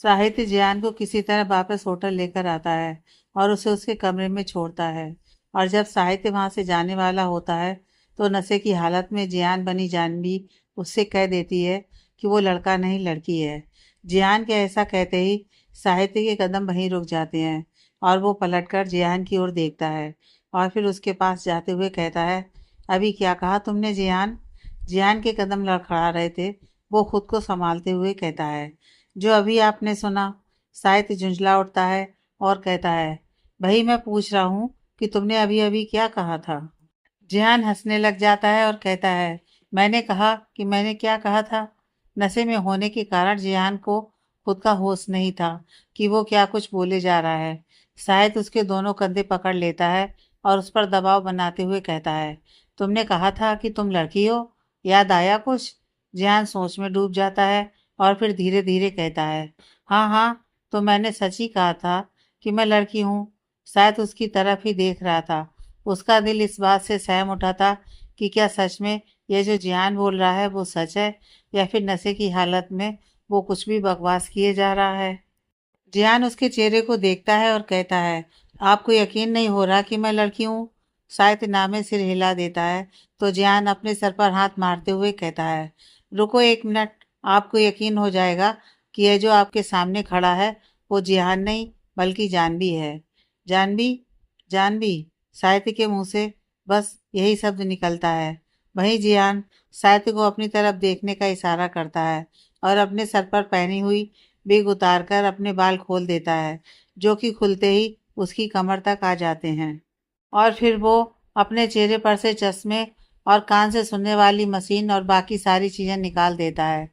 साहित्य जियान को किसी तरह वापस होटल लेकर आता है और उसे उसके कमरे में छोड़ता है। और जब साहित्य वहां से जाने वाला होता है तो नशे की हालत में जियान बनी जानवी उससे कह देती है कि वो लड़का नहीं लड़की है। जियान के ऐसा कहते ही साहित्य के कदम वहीं रुक जाते हैं और वो पलटकर जियान की ओर देखता है और फिर उसके पास जाते हुए कहता है, अभी क्या कहा तुमने जियान? जियान के कदम लड़खड़ा रहे थे। वो खुद को संभालते हुए कहता है, जो अभी आपने सुना। साहित्य झुंझला उठता है और कहता है, भाई मैं पूछ रहा हूँ कि तुमने अभी अभी क्या कहा था? जिहान हंसने लग जाता है और कहता है, मैंने कहा कि मैंने क्या कहा था? नशे में होने के कारण जिहान को खुद का होश नहीं था कि वो क्या कुछ बोले जा रहा है। शायद उसके दोनों कंधे पकड़ लेता है और उस पर दबाव बनाते हुए कहता है, तुमने कहा था कि तुम लड़की हो, याद आया कुछ? जिहान सोच में डूब जाता है और फिर धीरे धीरे कहता है, हाँ हाँ, तो मैंने सच ही कहा था कि मैं लड़की हूँ। शायद उसकी तरफ ही देख रहा था। उसका दिल इस बात से सहम उठा था कि क्या सच में ये जो जियान बोल रहा है वो सच है या फिर नशे की हालत में वो कुछ भी बकवास किए जा रहा है। जियान उसके चेहरे को देखता है और कहता है, आपको यकीन नहीं हो रहा कि मैं लड़की हूँ? शायद नामे सिर हिला देता है तो जियान अपने सर पर हाथ मारते हुए कहता है, रुको एक मिनट, आपको यकीन हो जाएगा कि यह जो आपके सामने खड़ा है वो जिहान नहीं बल्कि जानवी है। जानवी? जानवी? साहित्य के मुंह से बस यही शब्द निकलता है। वहीं जियान साहित्य को अपनी तरफ देखने का इशारा करता है और अपने सर पर पहनी हुई विग उतारकर अपने बाल खोल देता है, जो कि खुलते ही उसकी कमर तक आ जाते हैं। और फिर वो अपने चेहरे पर से चश्मे और कान से सुनने वाली मशीन और बाकी सारी चीज़ें निकाल देता है।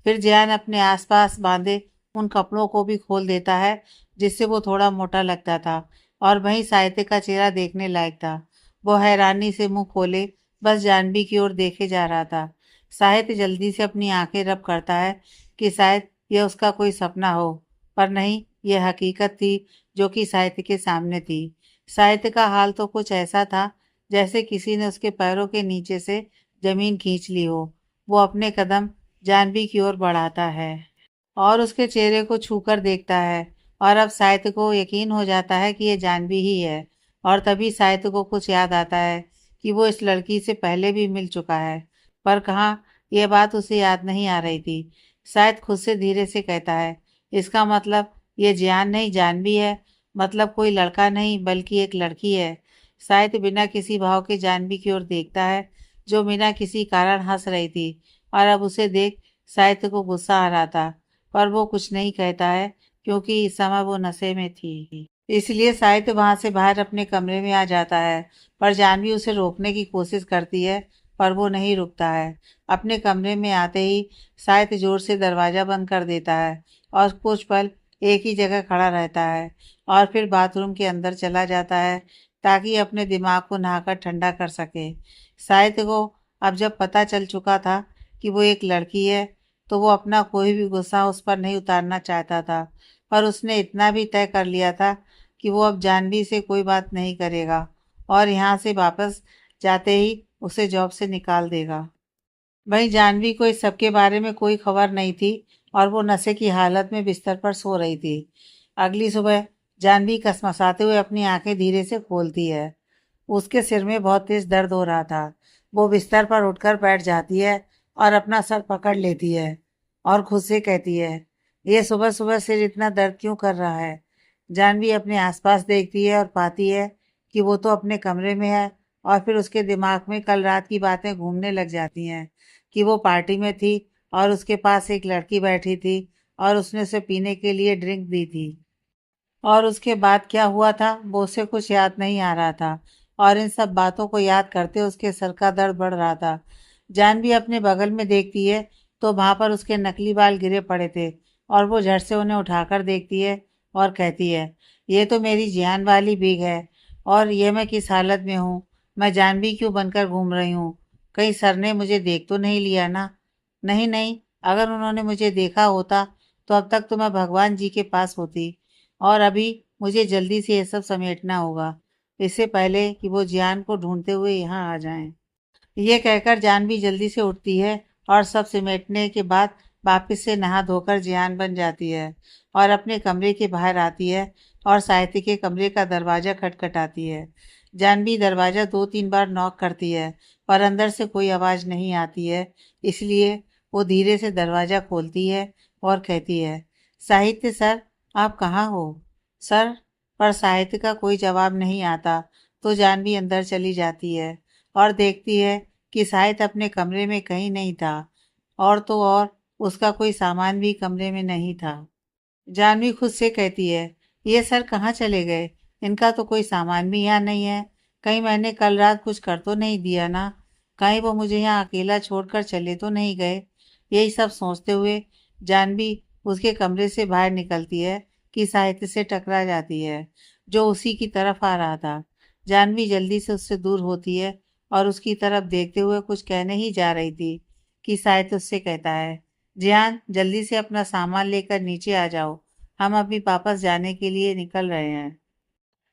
फिर जियान अपने आसपास बांधे उन कपड़ों को भी खोल देता है जिससे वो थोड़ा मोटा लगता था। और वहीं साहित्य का चेहरा देखने लायक था। वो हैरानी से मुंह खोले बस जानवी की ओर देखे जा रहा था। साहित्य जल्दी से अपनी आंखें रब करता है कि शायद यह उसका कोई सपना हो, पर नहीं, यह हकीकत थी जो कि साहित्य के सामने थी। साहित्य का हाल तो कुछ ऐसा था जैसे किसी ने उसके पैरों के नीचे से जमीन खींच ली हो। वो अपने कदम जानवी की ओर बढ़ाता है और उसके चेहरे को छूकर देखता है और अब साहित्य को यकीन हो जाता है कि ये जानवी ही है। और तभी साहित्य को कुछ याद आता है कि वो इस लड़की से पहले भी मिल चुका है, पर कहाँ, यह बात उसे याद नहीं आ रही थी। शायद खुद से धीरे से कहता है, इसका मतलब ये जियान नहीं जानवी है, मतलब कोई लड़का नहीं बल्कि एक लड़की है। शायद बिना किसी भाव के जानवी की ओर देखता है जो बिना किसी कारण हंस रही थी। और अब उसे देख साहित्य को गुस्सा आ रहा था, पर वो कुछ नहीं कहता है क्योंकि इस समय वो नशे में थी। इसलिए साहित्य वहां से बाहर अपने कमरे में आ जाता है, पर जानवी उसे रोकने की कोशिश करती है, पर वो नहीं रुकता है। अपने कमरे में आते ही साहित्य जोर से दरवाजा बंद कर देता है और कुछ पल एक ही जगह खड़ा रहता है और फिर बाथरूम के अंदर चला जाता है ताकि अपने दिमाग को नहाकर ठंडा कर सके। साहित्य को अब जब पता चल चुका था कि वो एक लड़की है तो वो अपना कोई भी गुस्सा उस पर नहीं उतारना चाहता था, पर उसने इतना भी तय कर लिया था कि वो अब जानवी से कोई बात नहीं करेगा और यहाँ से वापस जाते ही उसे जॉब से निकाल देगा। वहीं जानवी को इस सब के बारे में कोई खबर नहीं थी और वो नशे की हालत में बिस्तर पर सो रही थी। अगली सुबह जानवी कसमसाते हुए अपनी आंखें धीरे से खोलती है। उसके सिर में बहुत तेज दर्द हो रहा था। वो बिस्तर पर उठकर बैठ जाती है और अपना सर पकड़ लेती है और खुद से कहती है, ये सुबह सुबह सिर इतना दर्द क्यों कर रहा है? जानवी अपने आसपास देखती है और पाती है कि वो तो अपने कमरे में है। और फिर उसके दिमाग में कल रात की बातें घूमने लग जाती हैं कि वो पार्टी में थी और उसके पास एक लड़की बैठी थी और उसने उसे पीने के लिए ड्रिंक दी थी। और उसके बाद क्या हुआ था वो उसे कुछ याद नहीं आ रहा था और इन सब बातों को याद करते उसके सर का दर्द बढ़ रहा था। जानवी अपने बगल में देखती है तो वहां पर उसके नकली बाल गिरे पड़े थे और वो झट से उन्हें उठाकर देखती है और कहती है, ये तो मेरी जियान वाली बिग है। और ये मैं किस हालत में हूँ? मैं जानवी क्यों बनकर घूम रही हूँ? कहीं सर ने मुझे देख तो नहीं लिया ना? नहीं नहीं, अगर उन्होंने मुझे देखा होता तो अब तक तो मैं भगवान जी के पास होती। और अभी मुझे जल्दी से ये सब समेटना होगा इससे पहले कि वो जियान को ढूंढते हुए यहाँ आ जाएं। ये कहकर जानवी जल्दी से उठती है और सब समेटने के बाद वापस से नहा धोकर जियान बन जाती है और अपने कमरे के बाहर आती है और साहित्य के कमरे का दरवाज़ा खटखटाती है। जानवी दरवाज़ा 2-3 बार नॉक करती है पर अंदर से कोई आवाज़ नहीं आती है, इसलिए वो धीरे से दरवाज़ा खोलती है और कहती है, साहित्य सर, आप कहाँ हो? सर, पर साहित्य का कोई जवाब नहीं आता तो जानवी अंदर चली जाती है और देखती है कि साहित्य अपने कमरे में कहीं नहीं था और तो और उसका कोई सामान भी कमरे में नहीं था। जानवी खुद से कहती है, ये सर कहाँ चले गए? इनका तो कोई सामान भी यहाँ नहीं है। कहीं मैंने कल रात कुछ कर तो नहीं दिया ना? कहीं वो मुझे यहाँ अकेला छोड़कर चले तो नहीं गए? यही सब सोचते हुए जानवी उसके कमरे से बाहर निकलती है कि साहित्य से टकरा जाती है, जो उसी की तरफ आ रहा था। जानवी जल्दी से उससे दूर होती है और उसकी तरफ देखते हुए कुछ कहने ही जा रही थी कि साहित्य उससे कहता है, जियान, जल्दी से अपना सामान लेकर नीचे आ जाओ, हम अभी वापस जाने के लिए निकल रहे हैं।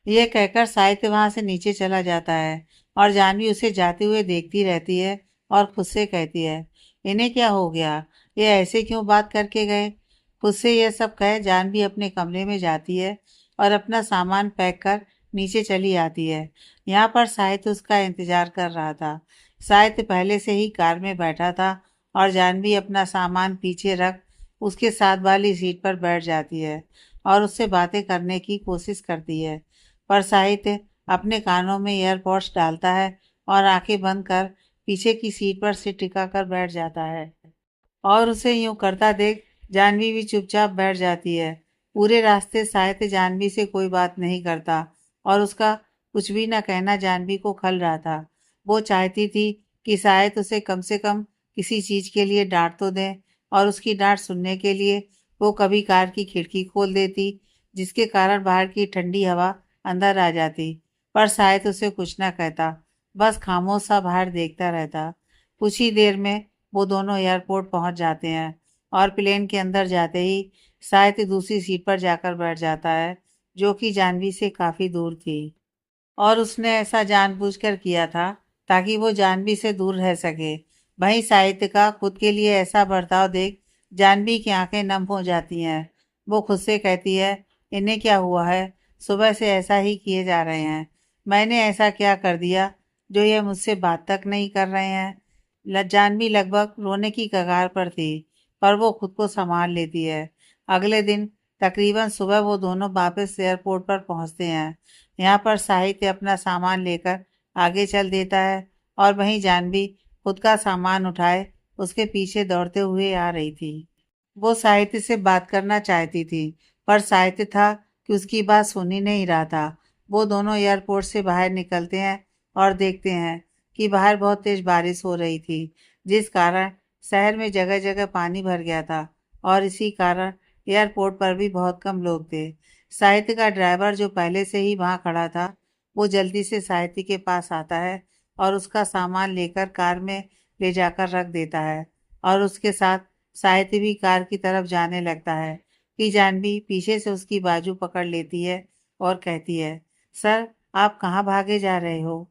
यह कहकर साहित्य वहां से नीचे चला जाता है और जानवी उसे जाते हुए देखती रहती है और खुद से कहती है, इन्हें क्या हो गया? ये ऐसे क्यों बात करके गए? खुद से यह सब कह जानवी अपने कमरे में जाती है और अपना सामान पैक कर नीचे चली आती है। यहाँ पर साहित्य उसका इंतजार कर रहा था। साहित्य पहले से ही कार में बैठा था और जानवी अपना सामान पीछे रख उसके साथ वाली सीट पर बैठ जाती है और उससे बातें करने की कोशिश करती है, पर साहित्य अपने कानों में ईयरपॉड्स डालता है और आंखें बंद कर पीछे की सीट पर सिर टिका कर बैठ जाता है और उसे यूं करता देख जानवी भी चुपचाप बैठ जाती है। पूरे रास्ते साहित्य जानवी से कोई बात नहीं करता और उसका कुछ भी न कहना जानवी को खल रहा था। वो चाहती थी कि साहित्य उसे कम से कम किसी चीज़ के लिए डांट तो दे और उसकी डांट सुनने के लिए वो कभी कार की खिड़की खोल देती, जिसके कारण बाहर की ठंडी हवा अंदर आ जाती। पर शायद उसे कुछ ना कहता, बस खामोश सा बाहर देखता रहता। कुछ ही देर में वो दोनों एयरपोर्ट पहुंच जाते हैं और प्लेन के अंदर जाते ही शायद दूसरी सीट पर जाकर बैठ जाता है, जो कि जानवी से काफ़ी दूर थी और उसने ऐसा जानबूझकर किया था ताकि वो जानवी से दूर रह सके। वहीं साहित्य का खुद के लिए ऐसा बर्ताव देख जानवी की आंखें नम हो जाती हैं। वो खुद से कहती है, इन्हें क्या हुआ है? सुबह से ऐसा ही किए जा रहे हैं। मैंने ऐसा क्या कर दिया जो ये मुझसे बात तक नहीं कर रहे हैं? जानवी लगभग रोने की कगार पर थी, पर वो खुद को संभाल लेती है। अगले दिन तकरीबन सुबह वो दोनों वापस एयरपोर्ट पर पहुंचते हैं। यहाँ पर साहित्य अपना सामान लेकर आगे चल देता है और वहीं जानवी खुद का सामान उठाए उसके पीछे दौड़ते हुए आ रही थी। वो साहित्य से बात करना चाहती थी, पर साहित्य था कि उसकी बात सुन ही नहीं रहा था। वो दोनों एयरपोर्ट से बाहर निकलते हैं और देखते हैं कि बाहर बहुत तेज बारिश हो रही थी, जिस कारण शहर में जगह जगह पानी भर गया था और इसी कारण एयरपोर्ट पर भी बहुत कम लोग थे। साहित्य का ड्राइवर जो पहले से ही वहाँ खड़ा था, वो जल्दी से साहित्य के पास आता है और उसका सामान लेकर कार में ले जाकर रख देता है और उसके साथ साहित्य भी कार की तरफ जाने लगता है कि जानवी पीछे से उसकी बाजू पकड़ लेती है और कहती है, सर, आप कहाँ भागे जा रहे हो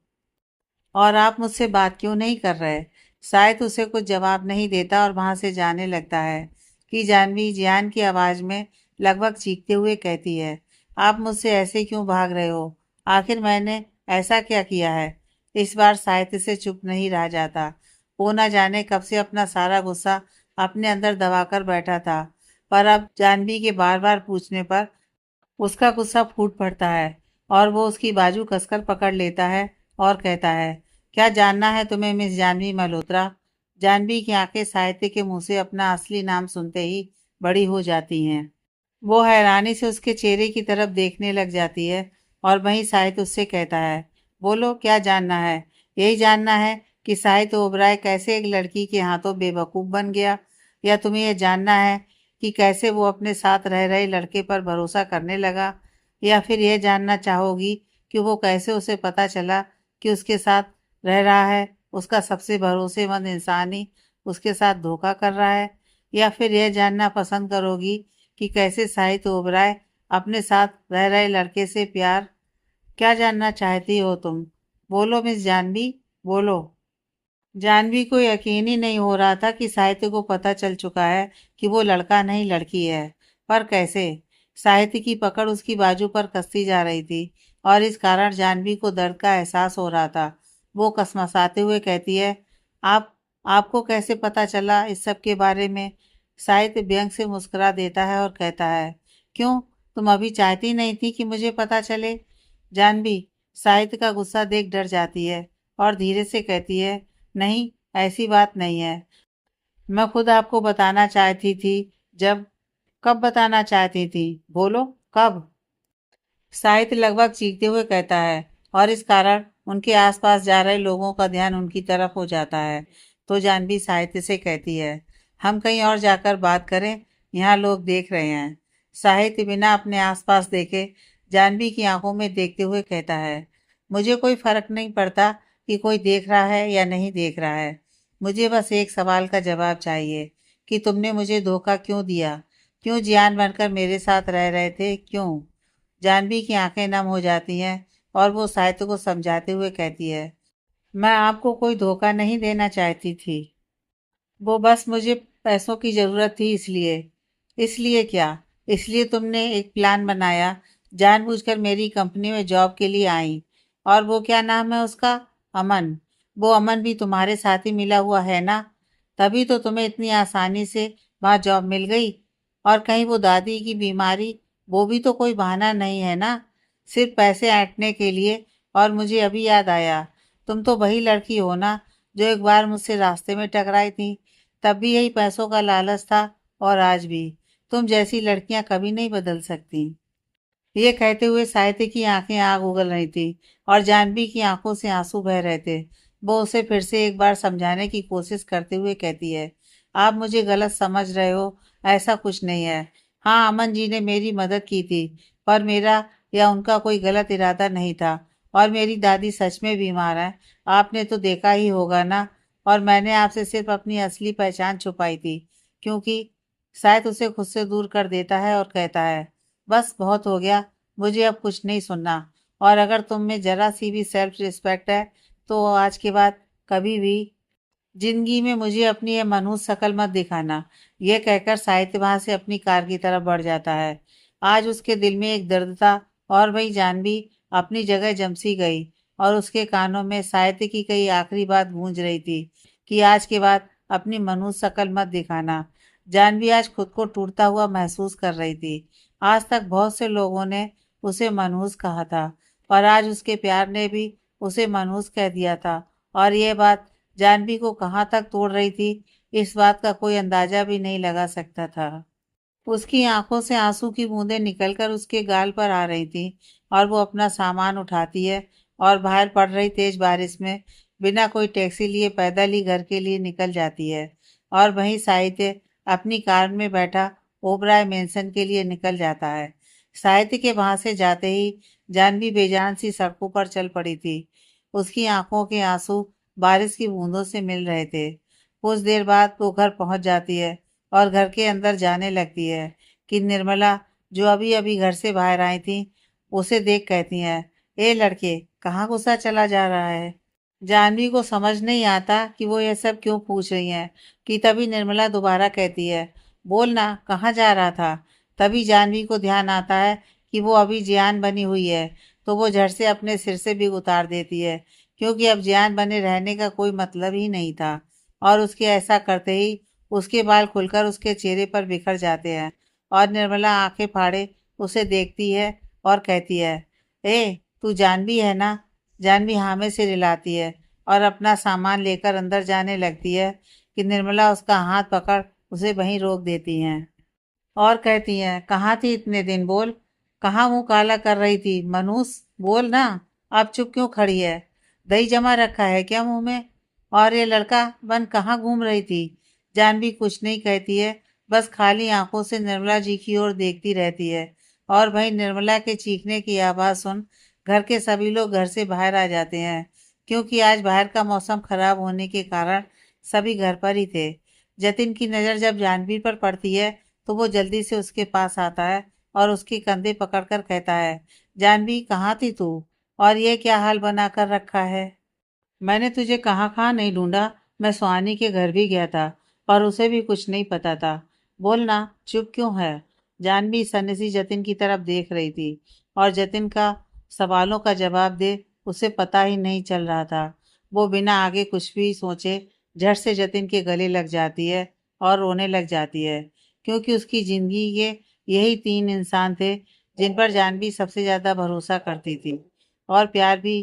और आप मुझसे बात क्यों नहीं कर रहे? शायद उसे कुछ जवाब नहीं देता और वहां से जाने लगता है कि जानवी जियान की आवाज़ में लगभग चीखते हुए कहती है, आप मुझसे ऐसे क्यों भाग रहे हो? आखिर मैंने ऐसा क्या किया है? इस बार साहित्य से चुप नहीं रह जाता। वो ना जाने कब से अपना सारा गुस्सा अपने अंदर दबाकर बैठा था, पर अब जानवी के बार बार पूछने पर उसका गुस्सा फूट पड़ता है और वो उसकी बाजू कसकर पकड़ लेता है और कहता है, क्या जानना है तुम्हें मिस जानवी मल्होत्रा? जानवी की आंखें साहित्य के मुंह से अपना असली नाम सुनते ही बड़ी हो जाती हैं। वो हैरानी से उसके चेहरे की तरफ देखने लग जाती है और वहीं साहित्य उससे कहता है, बोलो, क्या जानना है? यही जानना है कि साहित्य ओबराय कैसे एक लड़की के हाथों बेवकूफ़ बन गया, या तुम्हें यह जानना है कि कैसे वो अपने साथ रह रहे लड़के पर भरोसा करने लगा, या फिर यह जानना चाहोगी कि वो कैसे उसे पता चला कि उसके साथ रह रहा है उसका सबसे भरोसेमंद इंसान ही उसके साथ धोखा कर रहा है? या फिर यह जानना पसंद करोगी कि कैसे साहित्य ओबराय अपने साथ रह रहे लड़के से प्यार? क्या जानना चाहती हो तुम? बोलो मिस जानवी, बोलो। जानवी को यकीन ही नहीं हो रहा था कि साहित्य को पता चल चुका है कि वो लड़का नहीं लड़की है। पर कैसे? साहित्य की पकड़ उसकी बाजू पर कसती जा रही थी और इस कारण जानवी को दर्द का एहसास हो रहा था। वो कसमसाते हुए कहती है, आप आपको कैसे पता चला इस सब के बारे में? साहित्य व्यंग से मुस्कुरा देता है और कहता है, क्यों, तुम अभी चाहती नहीं थी कि मुझे पता चले? जानवी साहित्य का गुस्सा देख डर जाती है और धीरे से कहती है, नहीं, ऐसी बात नहीं है। मैं खुद आपको बताना चाहती थी। जब कब बताना चाहती थी? बोलो, कब? साहित्य लगभग चीखते हुए कहता है, और इस कारण उनके आसपास जा रहे लोगों का ध्यान उनकी तरफ हो जाता है। तो जानवी साहित्य से कहती है, हम कहीं और जाकर बात करें, यहाँ लोग देख रहे हैं। साहित्य बिना अपने आसपास देखे जानवी की आंखों में देखते हुए कहता है, मुझे कोई फर्क नहीं पड़ता कि कोई देख रहा है या नहीं देख रहा है। मुझे बस एक सवाल का जवाब चाहिए कि तुमने मुझे धोखा क्यों दिया? क्यों जियान बनकर मेरे साथ रह रहे थे? क्यों? जानवी की आंखें नम हो जाती हैं और वो साहित्य को समझाते हुए कहती है, मैं आपको कोई धोखा नहीं देना चाहती थी। वो बस मुझे पैसों की ज़रूरत थी, इसलिए। इसलिए क्या? इसलिए तुमने एक प्लान बनाया, जानबूझकर मेरी कंपनी में जॉब के लिए आई। और वो क्या नाम है उसका? अमन। वो अमन भी तुम्हारे साथ ही मिला हुआ है ना? तभी तो तुम्हें इतनी आसानी से वहाँ जॉब मिल गई। और कहीं वो दादी की बीमारी, वो भी तो कोई बहाना नहीं है ना, सिर्फ पैसे ऐंठने के लिए। और मुझे अभी याद आया, तुम तो वही लड़की हो ना जो एक बार मुझसे रास्ते में टकराई थी। तब भी यही पैसों का लालच था, और आज भी। तुम जैसी लड़कियां कभी नहीं बदल सकती। ये कहते हुए साहित्य की आंखें आग उगल रही थी और जानवी की आंखों से आंसू बह रहे थे। वो उसे फिर से एक बार समझाने की कोशिश करते हुए कहती है, आप मुझे गलत समझ रहे हो, ऐसा कुछ नहीं है। हाँ, अमन जी ने मेरी मदद की थी, पर मेरा या उनका कोई गलत इरादा नहीं था। और मेरी दादी सच में बीमार है, आपने तो देखा ही होगा ना। और मैंने आपसे सिर्फ अपनी असली पहचान छुपाई थी, क्योंकि शायद उसे खुद से दूर कर देता है और कहता है, बस बहुत हो गया, मुझे अब कुछ नहीं सुनना। और अगर तुम में जरा सी भी सेल्फ रिस्पेक्ट है तो आज के बाद कभी भी जिंदगी में मुझे अपनी ये मनहूस शक्ल मत दिखाना। यह कहकर साहित्य वहां से अपनी कार की तरफ बढ़ जाता है। आज उसके दिल में एक दर्द था, और वही जानवी अपनी जगह जमसी गई। और उसके कानों में साहित्य की कई आखिरी बात गूंज रही थी कि आज के बाद अपनी मनहूस शक्ल मत दिखाना। जानवी आज खुद को टूटता हुआ महसूस कर रही थी। आज तक बहुत से लोगों ने उसे मनहूस कहा था, और आज उसके प्यार ने भी उसे मनहूस कह दिया था। और यह बात जानवी को कहाँ तक तोड़ रही थी, इस बात का कोई अंदाजा भी नहीं लगा सकता था। उसकी आंखों से आंसू की बूंदें निकलकर उसके गाल पर आ रही थी, और वो अपना सामान उठाती है और बाहर पड़ रही तेज बारिश में बिना कोई टैक्सी लिए पैदल ही घर के लिए निकल जाती है। और वहीं साहित्य अपनी कार में बैठा ओबराय मेंशन के लिए निकल जाता है। साहित्य के वहां से जाते ही जानवी बेजान सी सड़कों पर चल पड़ी थी। उसकी आंखों के आंसू बारिश की बूंदों से मिल रहे थे। कुछ देर बाद वो घर पहुंच जाती है और घर के अंदर जाने लगती है कि निर्मला, जो अभी अभी घर से बाहर आई थी, उसे देख कहती है, ए लड़के, कहाँ गुस्सा चला जा रहा है? जानवी को समझ नहीं आता कि वो ये सब क्यों पूछ रही हैं, कि तभी निर्मला दोबारा कहती है, बोल ना, कहाँ जा रहा था? तभी जानवी को ध्यान आता है कि वो अभी जियान बनी हुई है, तो वो झट से अपने सिर से भी उतार देती है, क्योंकि अब जियान बने रहने का कोई मतलब ही नहीं था। और उसके ऐसा करते ही उसके बाल खुलकर उसके चेहरे पर बिखर जाते हैं, और निर्मला आंखें फाड़े उसे देखती है और कहती है, ए, तू जानवी है ना? जानवी हाँ में से रिलाती है और अपना सामान लेकर अंदर जाने लगती है कि निर्मला उसका हाथ पकड़ उसे वहीं रोक देती हैं और कहती हैं, कहाँ थी इतने दिन? बोल, कहाँ मुंह काला कर रही थी मनूस? बोल ना, अब चुप क्यों खड़ी है? दही जमा रखा है क्या मुंह में? और ये लड़का बन कहाँ घूम रही थी? जानवी कुछ नहीं कहती है, बस खाली आंखों से निर्मला जी की ओर देखती रहती है। और वहीं निर्मला के चीखने की आवाज़ सुन घर के सभी लोग घर से बाहर आ जाते हैं, क्योंकि आज बाहर का मौसम खराब होने के कारण सभी घर पर ही थे। जतिन की नज़र जब जानवी पर पड़ती है तो वो जल्दी से उसके पास आता है और उसके कंधे पकड़कर कहता है, जानवी, कहाँ थी तू? और ये क्या हाल बना कर रखा है? मैंने तुझे कहाँ कहाँ नहीं ढूंढा, मैं सुहानी के घर भी गया था, पर उसे भी कुछ नहीं पता था। बोलना, चुप क्यों है? जानवी सन्यासी जतिन की तरफ देख रही थी और जतिन का सवालों का जवाब दे उसे पता ही नहीं चल रहा था। वो बिना आगे कुछ भी सोचे झट से जतिन के गले लग जाती है और रोने लग जाती है, क्योंकि उसकी जिंदगी के यही तीन इंसान थे जिन पर जानवी सबसे ज्यादा भरोसा करती थी। और प्यार भी,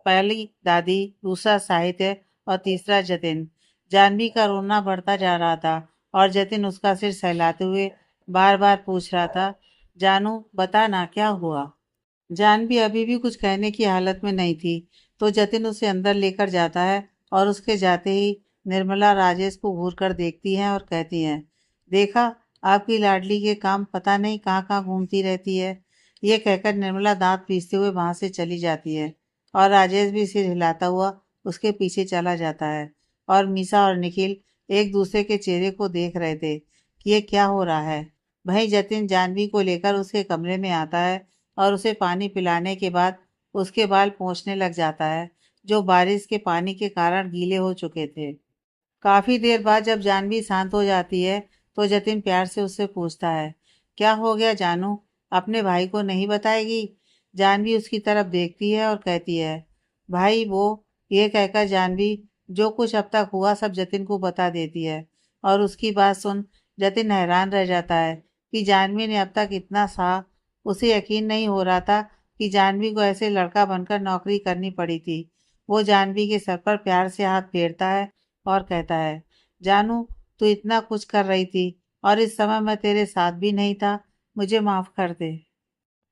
पहली दादी, दूसरा साहित्य और तीसरा जतिन। जानवी का रोना बढ़ता जा रहा था और जतिन उसका सिर सहलाते हुए बार बार पूछ रहा था, जानू बता ना क्या हुआ। जानवी अभी भी कुछ कहने की हालत में नहीं थी, तो जतिन उसे अंदर लेकर जाता है और उसके जाते ही निर्मला राजेश को घूर कर देखती हैं और कहती हैं, देखा, आपकी लाडली के काम पता नहीं कहाँ कहाँ घूमती रहती है। ये कहकर निर्मला दांत पीसते हुए वहां से चली जाती है और राजेश भी सिर हिलाता हुआ उसके पीछे चला जाता है। और मीसा और निखिल एक दूसरे के चेहरे को देख रहे थे कि ये क्या हो रहा है। वहीं जतिन जानवी को लेकर उसके कमरे में आता है और उसे पानी पिलाने के बाद उसके बाल पोंछने लग जाता है, जो बारिश के पानी के कारण गीले हो चुके थे। काफी देर बाद जब जानवी शांत हो जाती है, तो जतिन प्यार से उससे पूछता है, क्या हो गया जानू, अपने भाई को नहीं बताएगी? जानवी उसकी तरफ देखती है और कहती है, भाई वो, ये कहकर जानवी जो कुछ अब तक हुआ सब जतिन को बता देती है। और उसकी बात सुन जतिन हैरान रह जाता है कि जानवी ने अब तक इतना सहा। उसे यकीन नहीं हो रहा था कि जानवी को ऐसे लड़का बनकर नौकरी करनी पड़ी थी। वो जानवी के सर पर प्यार से हाथ फेरता है और कहता है, जानू, तू इतना कुछ कर रही थी और इस समय मैं तेरे साथ भी नहीं था, मुझे माफ कर दे।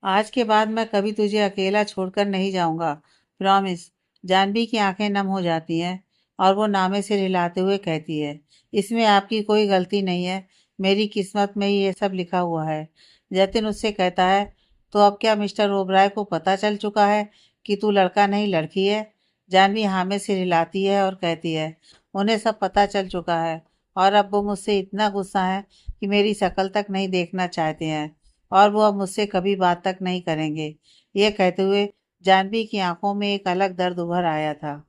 आज के बाद मैं कभी तुझे अकेला छोड़कर नहीं जाऊंगा, प्रॉमिस। जानवी की आंखें नम हो जाती हैं और वो नामे से हिलाते हुए कहती है, इसमें आपकी कोई गलती नहीं है, मेरी किस्मत में ही ये सब लिखा हुआ है। जतिन उससे कहता है, तो अब क्या मिस्टर ओबराय को पता चल चुका है कि तू लड़का नहीं लड़की है? जानवी हाँ में सिर हिलाती है और कहती है, उन्हें सब पता चल चुका है और अब वो मुझसे इतना गुस्सा है कि मेरी शक्ल तक नहीं देखना चाहते हैं और वो अब मुझसे कभी बात तक नहीं करेंगे। ये कहते हुए जानवी की आंखों में एक अलग दर्द उभर आया था,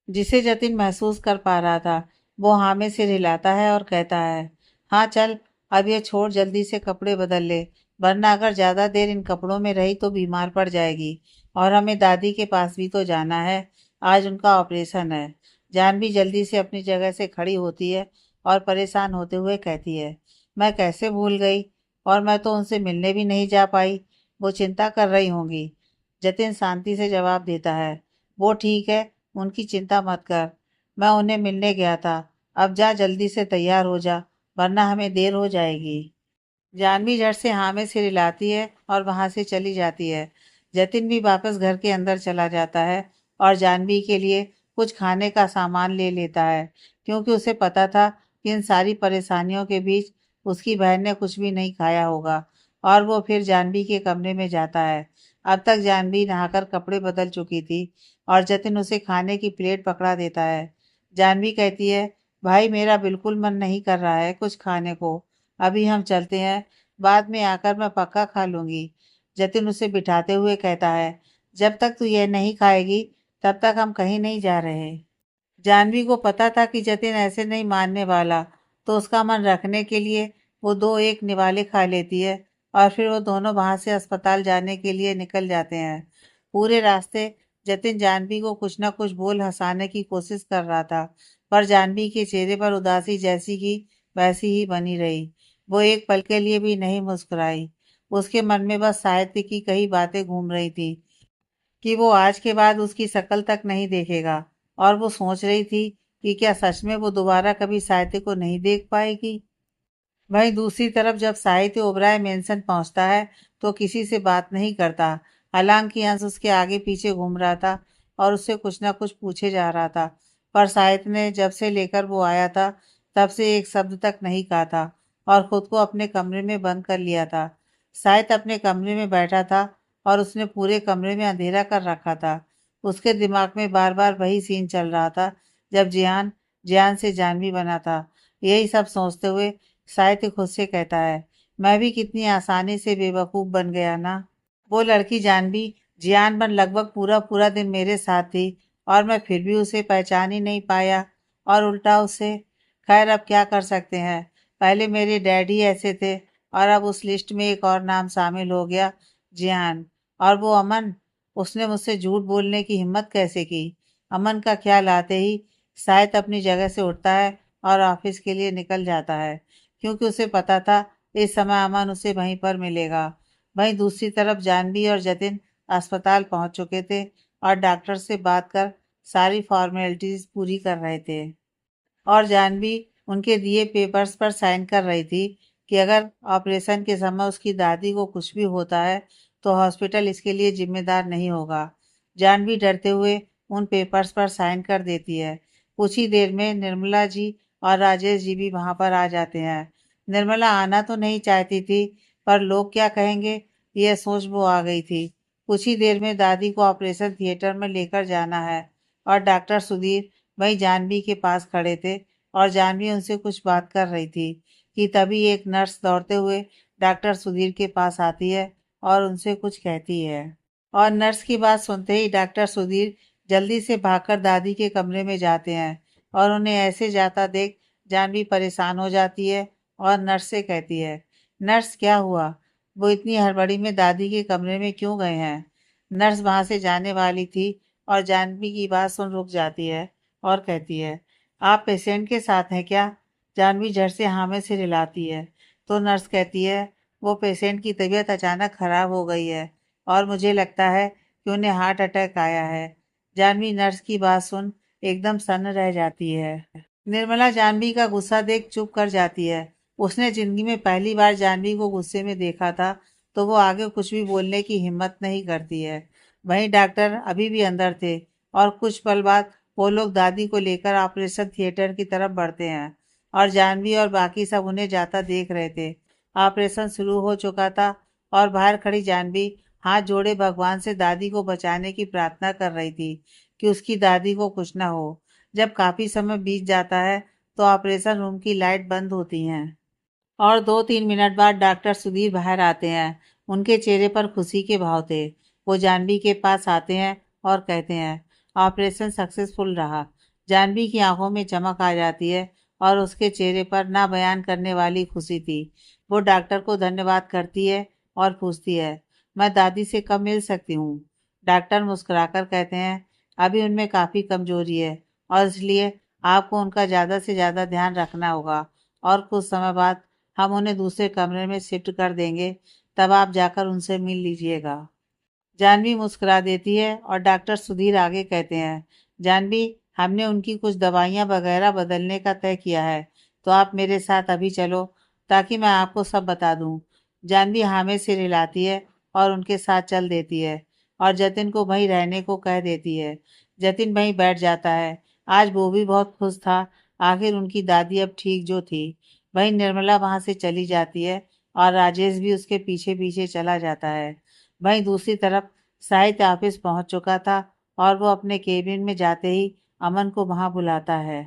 जिसे जतिन महसूस कर पा रहा था। वो हाँ में सिर हिलाता है और कहता है, हाँ चल, अब ये छोड़, जल्दी से कपड़े बदल ले, वरना अगर ज्यादा देर इन कपड़ों में रही तो बीमार पड़ जाएगी। और हमें दादी के पास भी तो जाना है, आज उनका ऑपरेशन है। जानवी जल्दी से अपनी जगह से खड़ी होती है और परेशान होते हुए कहती है, मैं कैसे भूल गई, और मैं तो उनसे मिलने भी नहीं जा पाई, वो चिंता कर रही होंगी। जतिन शांति से जवाब देता है, वो ठीक है, उनकी चिंता मत कर, मैं उन्हें मिलने गया था। अब जा, जल्दी से तैयार हो जा, वरना हमें देर हो जाएगी। जानवी झट से हाँ में सिर हिलाती है और वहां से चली जाती है। जतिन भी वापस घर के अंदर चला जाता है और जानवी के लिए कुछ खाने का सामान ले लेता है, क्योंकि उसे पता था कि इन सारी परेशानियों के बीच उसकी बहन ने कुछ भी नहीं खाया होगा। और वो फिर जानवी के कमरे में जाता है। अब तक जानवी नहाकर कपड़े बदल चुकी थी और जतिन उसे खाने की प्लेट पकड़ा देता है। जानवी कहती है, भाई मेरा बिल्कुल मन नहीं कर रहा है कुछ खाने को, अभी हम चलते हैं, बाद में आकर मैं पक्का खा लूंगी। जतिन उसे बिठाते हुए कहता है, जब तक तू यह नहीं खाएगी तब तक हम कहीं नहीं जा रहे। जानवी को पता था कि जतिन ऐसे नहीं मानने वाला, तो उसका मन रखने के लिए वो दो एक निवाले खा लेती है और फिर वो दोनों वहां से अस्पताल जाने के लिए निकल जाते हैं। पूरे रास्ते जतिन जानवी को कुछ न कुछ बोल हंसाने की कोशिश कर रहा था, पर जानवी के चेहरे पर उदासी जैसी की वैसी ही बनी रही। वो एक पल के लिए भी नहीं मुस्कुराई। उसके मन में बस साहित्य की कई बातें घूम रही थी कि वो आज के बाद उसकी शक्ल तक नहीं देखेगा। और वो सोच रही थी कि क्या सच में वो दोबारा कभी साहित्य को नहीं देख पाएगी। वहीं दूसरी तरफ जब साहित्य ओबराय मेंशन पहुंचता है तो किसी से बात नहीं करता। हालांकि अंश उसके आगे पीछे घूम रहा था और उससे कुछ ना कुछ पूछे जा रहा था, पर साहित्य ने जब से लेकर वो आया था तब से एक शब्द तक नहीं कहा था और खुद को अपने कमरे में बंद कर लिया था। साहित्य अपने कमरे में बैठा था और उसने पूरे कमरे में अंधेरा कर रखा था। उसके दिमाग में बार बार वही सीन चल रहा था जब जियान जियान से जानवी बना था। यही सब सोचते हुए साहित्य खुद से कहता है, मैं भी कितनी आसानी से बेवकूफ बन गया ना। वो लड़की जानवी जियान बन लगभग पूरा पूरा दिन मेरे साथ थी और मैं फिर भी उसे पहचान ही नहीं पाया। और उल्टा उसे। खैर अब क्या कर सकते हैं, पहले मेरे डैडी ऐसे थे और अब उस लिस्ट में एक और नाम शामिल हो गया, जियान। और वो अमन, उसने मुझसे झूठ बोलने की हिम्मत कैसे की। अमन का ख्याल आते ही शायद अपनी जगह से उठता है और ऑफिस के लिए निकल जाता है, क्योंकि उसे पता था इस समय अमन उसे वहीं पर मिलेगा। वहीं दूसरी तरफ जानवी और जतिन अस्पताल पहुंच चुके थे और डॉक्टर से बात कर सारी फॉर्मेलिटीज पूरी कर रहे थे। और जानवी उनके दिए पेपर्स पर साइन कर रही थी कि अगर ऑपरेशन के समय उसकी दादी को कुछ भी होता है तो हॉस्पिटल इसके लिए जिम्मेदार नहीं होगा। जानवी डरते हुए उन पेपर्स पर साइन कर देती है। कुछ ही देर में निर्मला जी और राजेश जी भी वहां पर आ जाते हैं। निर्मला आना तो नहीं चाहती थी, पर लोग क्या कहेंगे, यह सोच वो आ गई थी। कुछ ही देर में दादी को ऑपरेशन थिएटर में लेकर जाना है और डॉक्टर सुधीर वही जानवी के पास खड़े थे और जानवी उनसे कुछ बात कर रही थी कि तभी एक नर्स दौड़ते हुए डॉक्टर सुधीर के पास आती है और उनसे कुछ कहती है। और नर्स की बात सुनते ही डॉक्टर सुधीर जल्दी से भागकर दादी के कमरे में जाते हैं और उन्हें ऐसे जाता देख जानवी परेशान हो जाती है और नर्स से कहती है, नर्स क्या हुआ, वो इतनी हड़बड़ी में दादी के कमरे में क्यों गए हैं। नर्स वहां से जाने वाली थी और जानवी की बात सुन रुक जाती है और कहती है, आप पेशेंट के साथ हैं क्या। जानवी झट से हाँ में सिर हिलाती है। तो नर्स कहती है, वो पेशेंट की तबीयत अचानक खराब हो गई है और मुझे लगता है कि उन्हें हार्ट अटैक आया है। जानवी नर्स की बात सुन एकदम सन्न रह जाती है। निर्मला जानवी का गुस्सा देख चुप कर जाती है। उसने जिंदगी में पहली बार जानवी को गुस्से में देखा था, तो वो आगे कुछ भी बोलने की हिम्मत नहीं करती है। वहीं डॉक्टर अभी भी अंदर थे और कुछ पल बाद वो लोग दादी को लेकर ऑपरेशन थिएटर की तरफ बढ़ते हैं और जानवी और बाकी सब उन्हें जाता देख रहे थे। ऑपरेशन शुरू हो चुका था और बाहर खड़ी जानवी हाथ जोड़े भगवान से दादी को बचाने की प्रार्थना कर रही थी कि उसकी दादी को कुछ ना हो। जब काफी समय बीत जाता है तो ऑपरेशन रूम की लाइट बंद होती हैं और 2-3 मिनट बाद डॉक्टर सुधीर बाहर आते हैं। उनके चेहरे पर खुशी के भाव थे। वो जानवी के पास आते हैं और कहते हैं, ऑपरेशन सक्सेसफुल रहा। जानवी की आंखों में चमक आ जाती है और उसके चेहरे पर ना बयान करने वाली खुशी थी। वो डॉक्टर को धन्यवाद करती है और पूछती है, मैं दादी से कब मिल सकती हूँ। डॉक्टर मुस्कुराकर कहते हैं, अभी उनमें काफ़ी कमजोरी है और इसलिए आपको उनका ज़्यादा से ज़्यादा ध्यान रखना होगा और कुछ समय बाद हम उन्हें दूसरे कमरे में शिफ्ट कर देंगे, तब आप जाकर उनसे मिल लीजिएगा। जानवी मुस्कुरा देती है और डॉक्टर सुधीर आगे कहते हैं, जानवी हमने उनकी कुछ दवाइयाँ वगैरह बदलने का तय किया है, तो आप मेरे साथ अभी चलो ताकि मैं आपको सब बता दूं। जानवी हाँ में सिर हिलाती है और उनके साथ चल देती है और जतिन को वहीं रहने को कह देती है। जतिन वहीं बैठ जाता है। आज वो भी बहुत खुश था, आखिर उनकी दादी अब ठीक जो थी। वहीं निर्मला वहां से चली जाती है और राजेश भी उसके पीछे पीछे चला जाता है। वहीं दूसरी तरफ साहित्य ऑफिस पहुंच चुका था और वो अपने केबिन में जाते ही अमन को वहां बुलाता है।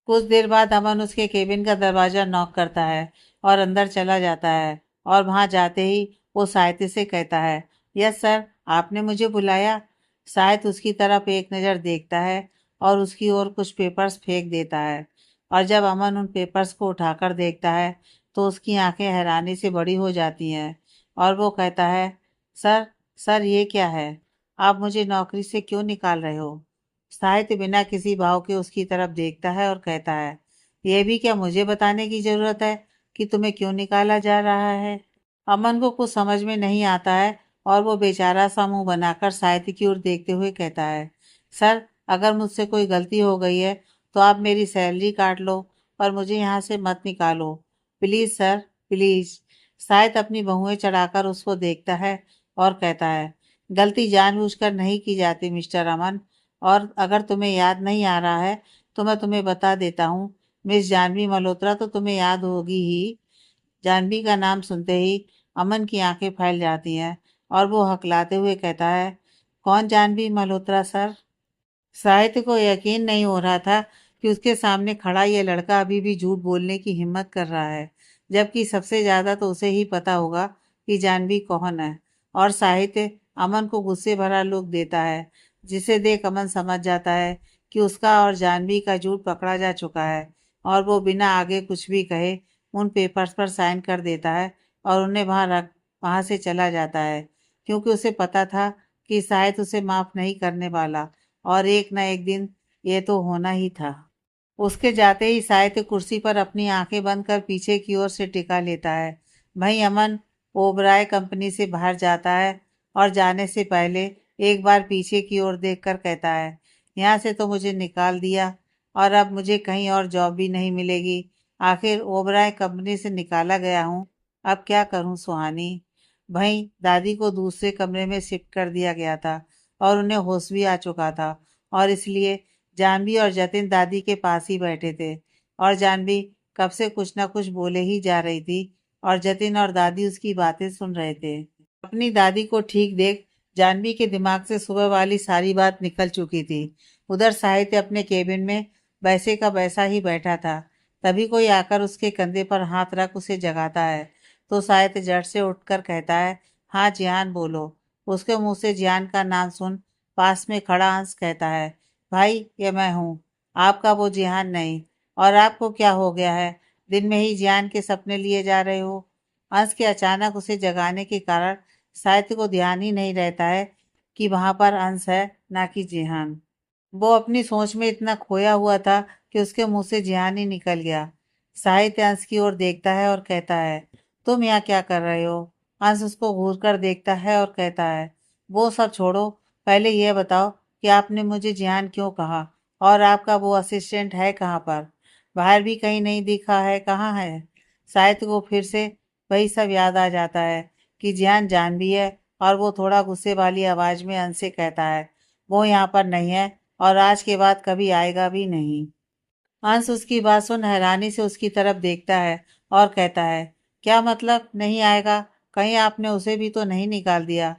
कुछ देर बाद अमन उसके केबिन का दरवाजा नॉक करता है और अंदर चला जाता है और वहां जाते ही वो साहित्य से कहता है, यस सर, आपने मुझे बुलाया। साहित्य उसकी तरफ एक नज़र देखता है और उसकी ओर कुछ पेपर्स फेंक देता है और जब अमन उन पेपर्स को उठाकर देखता है तो उसकी आंखें हैरानी से बड़ी हो जाती हैं और वो कहता है, सर, सर ये क्या है, आप मुझे नौकरी से क्यों निकाल रहे हो। साहित्य बिना किसी भाव के उसकी तरफ देखता है और कहता है, यह भी क्या मुझे बताने की जरूरत है कि तुम्हें क्यों निकाला जा रहा है। अमन को कुछ समझ में नहीं आता है और वो बेचारा सा मुंह बनाकर साहित्य की ओर देखते हुए कहता है, सर, अगर मुझसे कोई गलती हो गई है तो आप मेरी सैलरी काट लो, पर मुझे यहाँ से मत निकालो, प्लीज सर, प्लीज। साहित्य अपनी बहुएं चढ़ाकर उसको देखता है और कहता है, गलती जानबूझकर नहीं की जाती मिस्टर अमन, और अगर तुम्हें याद नहीं आ रहा है तो मैं तुम्हें बता देता हूँ, मिस जानवी मल्होत्रा तो तुम्हें याद होगी ही। जानवी का नाम सुनते ही अमन की आंखें फैल जाती हैं और वो हकलाते हुए कहता है, कौन जानवी मल्होत्रा सर। साहित्य को यकीन नहीं हो रहा था कि उसके सामने खड़ा ये लड़का अभी भी झूठ बोलने की हिम्मत कर रहा है, जबकि सबसे ज्यादा तो उसे ही पता होगा कि जानवी कौन है। और साहित्य अमन को गुस्से भरा लुक देता है, जिसे देख अमन समझ जाता है कि उसका और जानवी का झूठ पकड़ा जा चुका है और वो बिना आगे कुछ भी कहे उन पेपर्स पर साइन कर देता है और उन्हें वहां से चला जाता है, क्योंकि उसे पता था कि शायद उसे माफ नहीं करने वाला और एक न एक दिन ये तो होना ही था। उसके जाते ही साहित्य कुर्सी पर अपनी आंखें बंद कर पीछे की ओर से टिका लेता है। वहीं अमन ओबराय कंपनी से बाहर जाता है और जाने से पहले एक बार पीछे की ओर देखकर कहता है, यहाँ से तो मुझे निकाल दिया और अब मुझे कहीं और जॉब भी नहीं मिलेगी। आखिर ओबराय कंपनी से निकाला गया हूँ, अब क्या करूँ सुहानी। वहीं दादी को दूसरे कमरे में शिफ्ट कर दिया गया था और उन्हें होश भी आ चुका था और इसलिए जानवी और जतिन दादी के पास ही बैठे थे और जानवी कब से कुछ ना कुछ बोले ही जा रही थी और जतिन और दादी उसकी बातें सुन रहे थे। अपनी दादी को ठीक देख जानवी के दिमाग से सुबह वाली सारी बात निकल चुकी थी। उधर साहित्य अपने केबिन में वैसे का वैसा ही बैठा था। तभी कोई आकर उसके कंधे पर हाथ रख उसे जगाता है तो साहित्य झट से उठकर कहता है, हाँ जिहान बोलो। उसके मुंह से जिहान का नाम सुन पास में खड़ा हंस कहता है, भाई ये मैं हूँ, आपका वो जिहान नहीं। और आपको क्या हो गया है, दिन में ही जिहान के सपने लिए जा रहे हो। हंस के अचानक उसे जगाने के कारण साहित्य को ध्यान ही नहीं रहता है कि वहां पर अंश है, ना कि जिहान। वो अपनी सोच में इतना खोया हुआ था कि उसके मुंह से जिहान ही निकल गया। साहित्य अंश की ओर देखता है और कहता है, तुम यहाँ क्या कर रहे हो। अंश उसको घूर कर देखता है और कहता है, वो सब छोड़ो, पहले यह बताओ कि आपने मुझे जिहान क्यों कहा और आपका वो असिस्टेंट है कहाँ पर। बाहर भी कहीं नहीं दिखा है, कहाँ है। साहित्य को फिर से वही सब याद आ जाता है कि जिहान जानवी है और वो थोड़ा गुस्से वाली आवाज में अंश से कहता है, वो यहाँ पर नहीं है और आज के बाद कभी आएगा भी नहीं। अंश उसकी बात सुन हैरानी से उसकी तरफ देखता है और कहता है, क्या मतलब नहीं आएगा, कहीं आपने उसे भी तो नहीं निकाल दिया।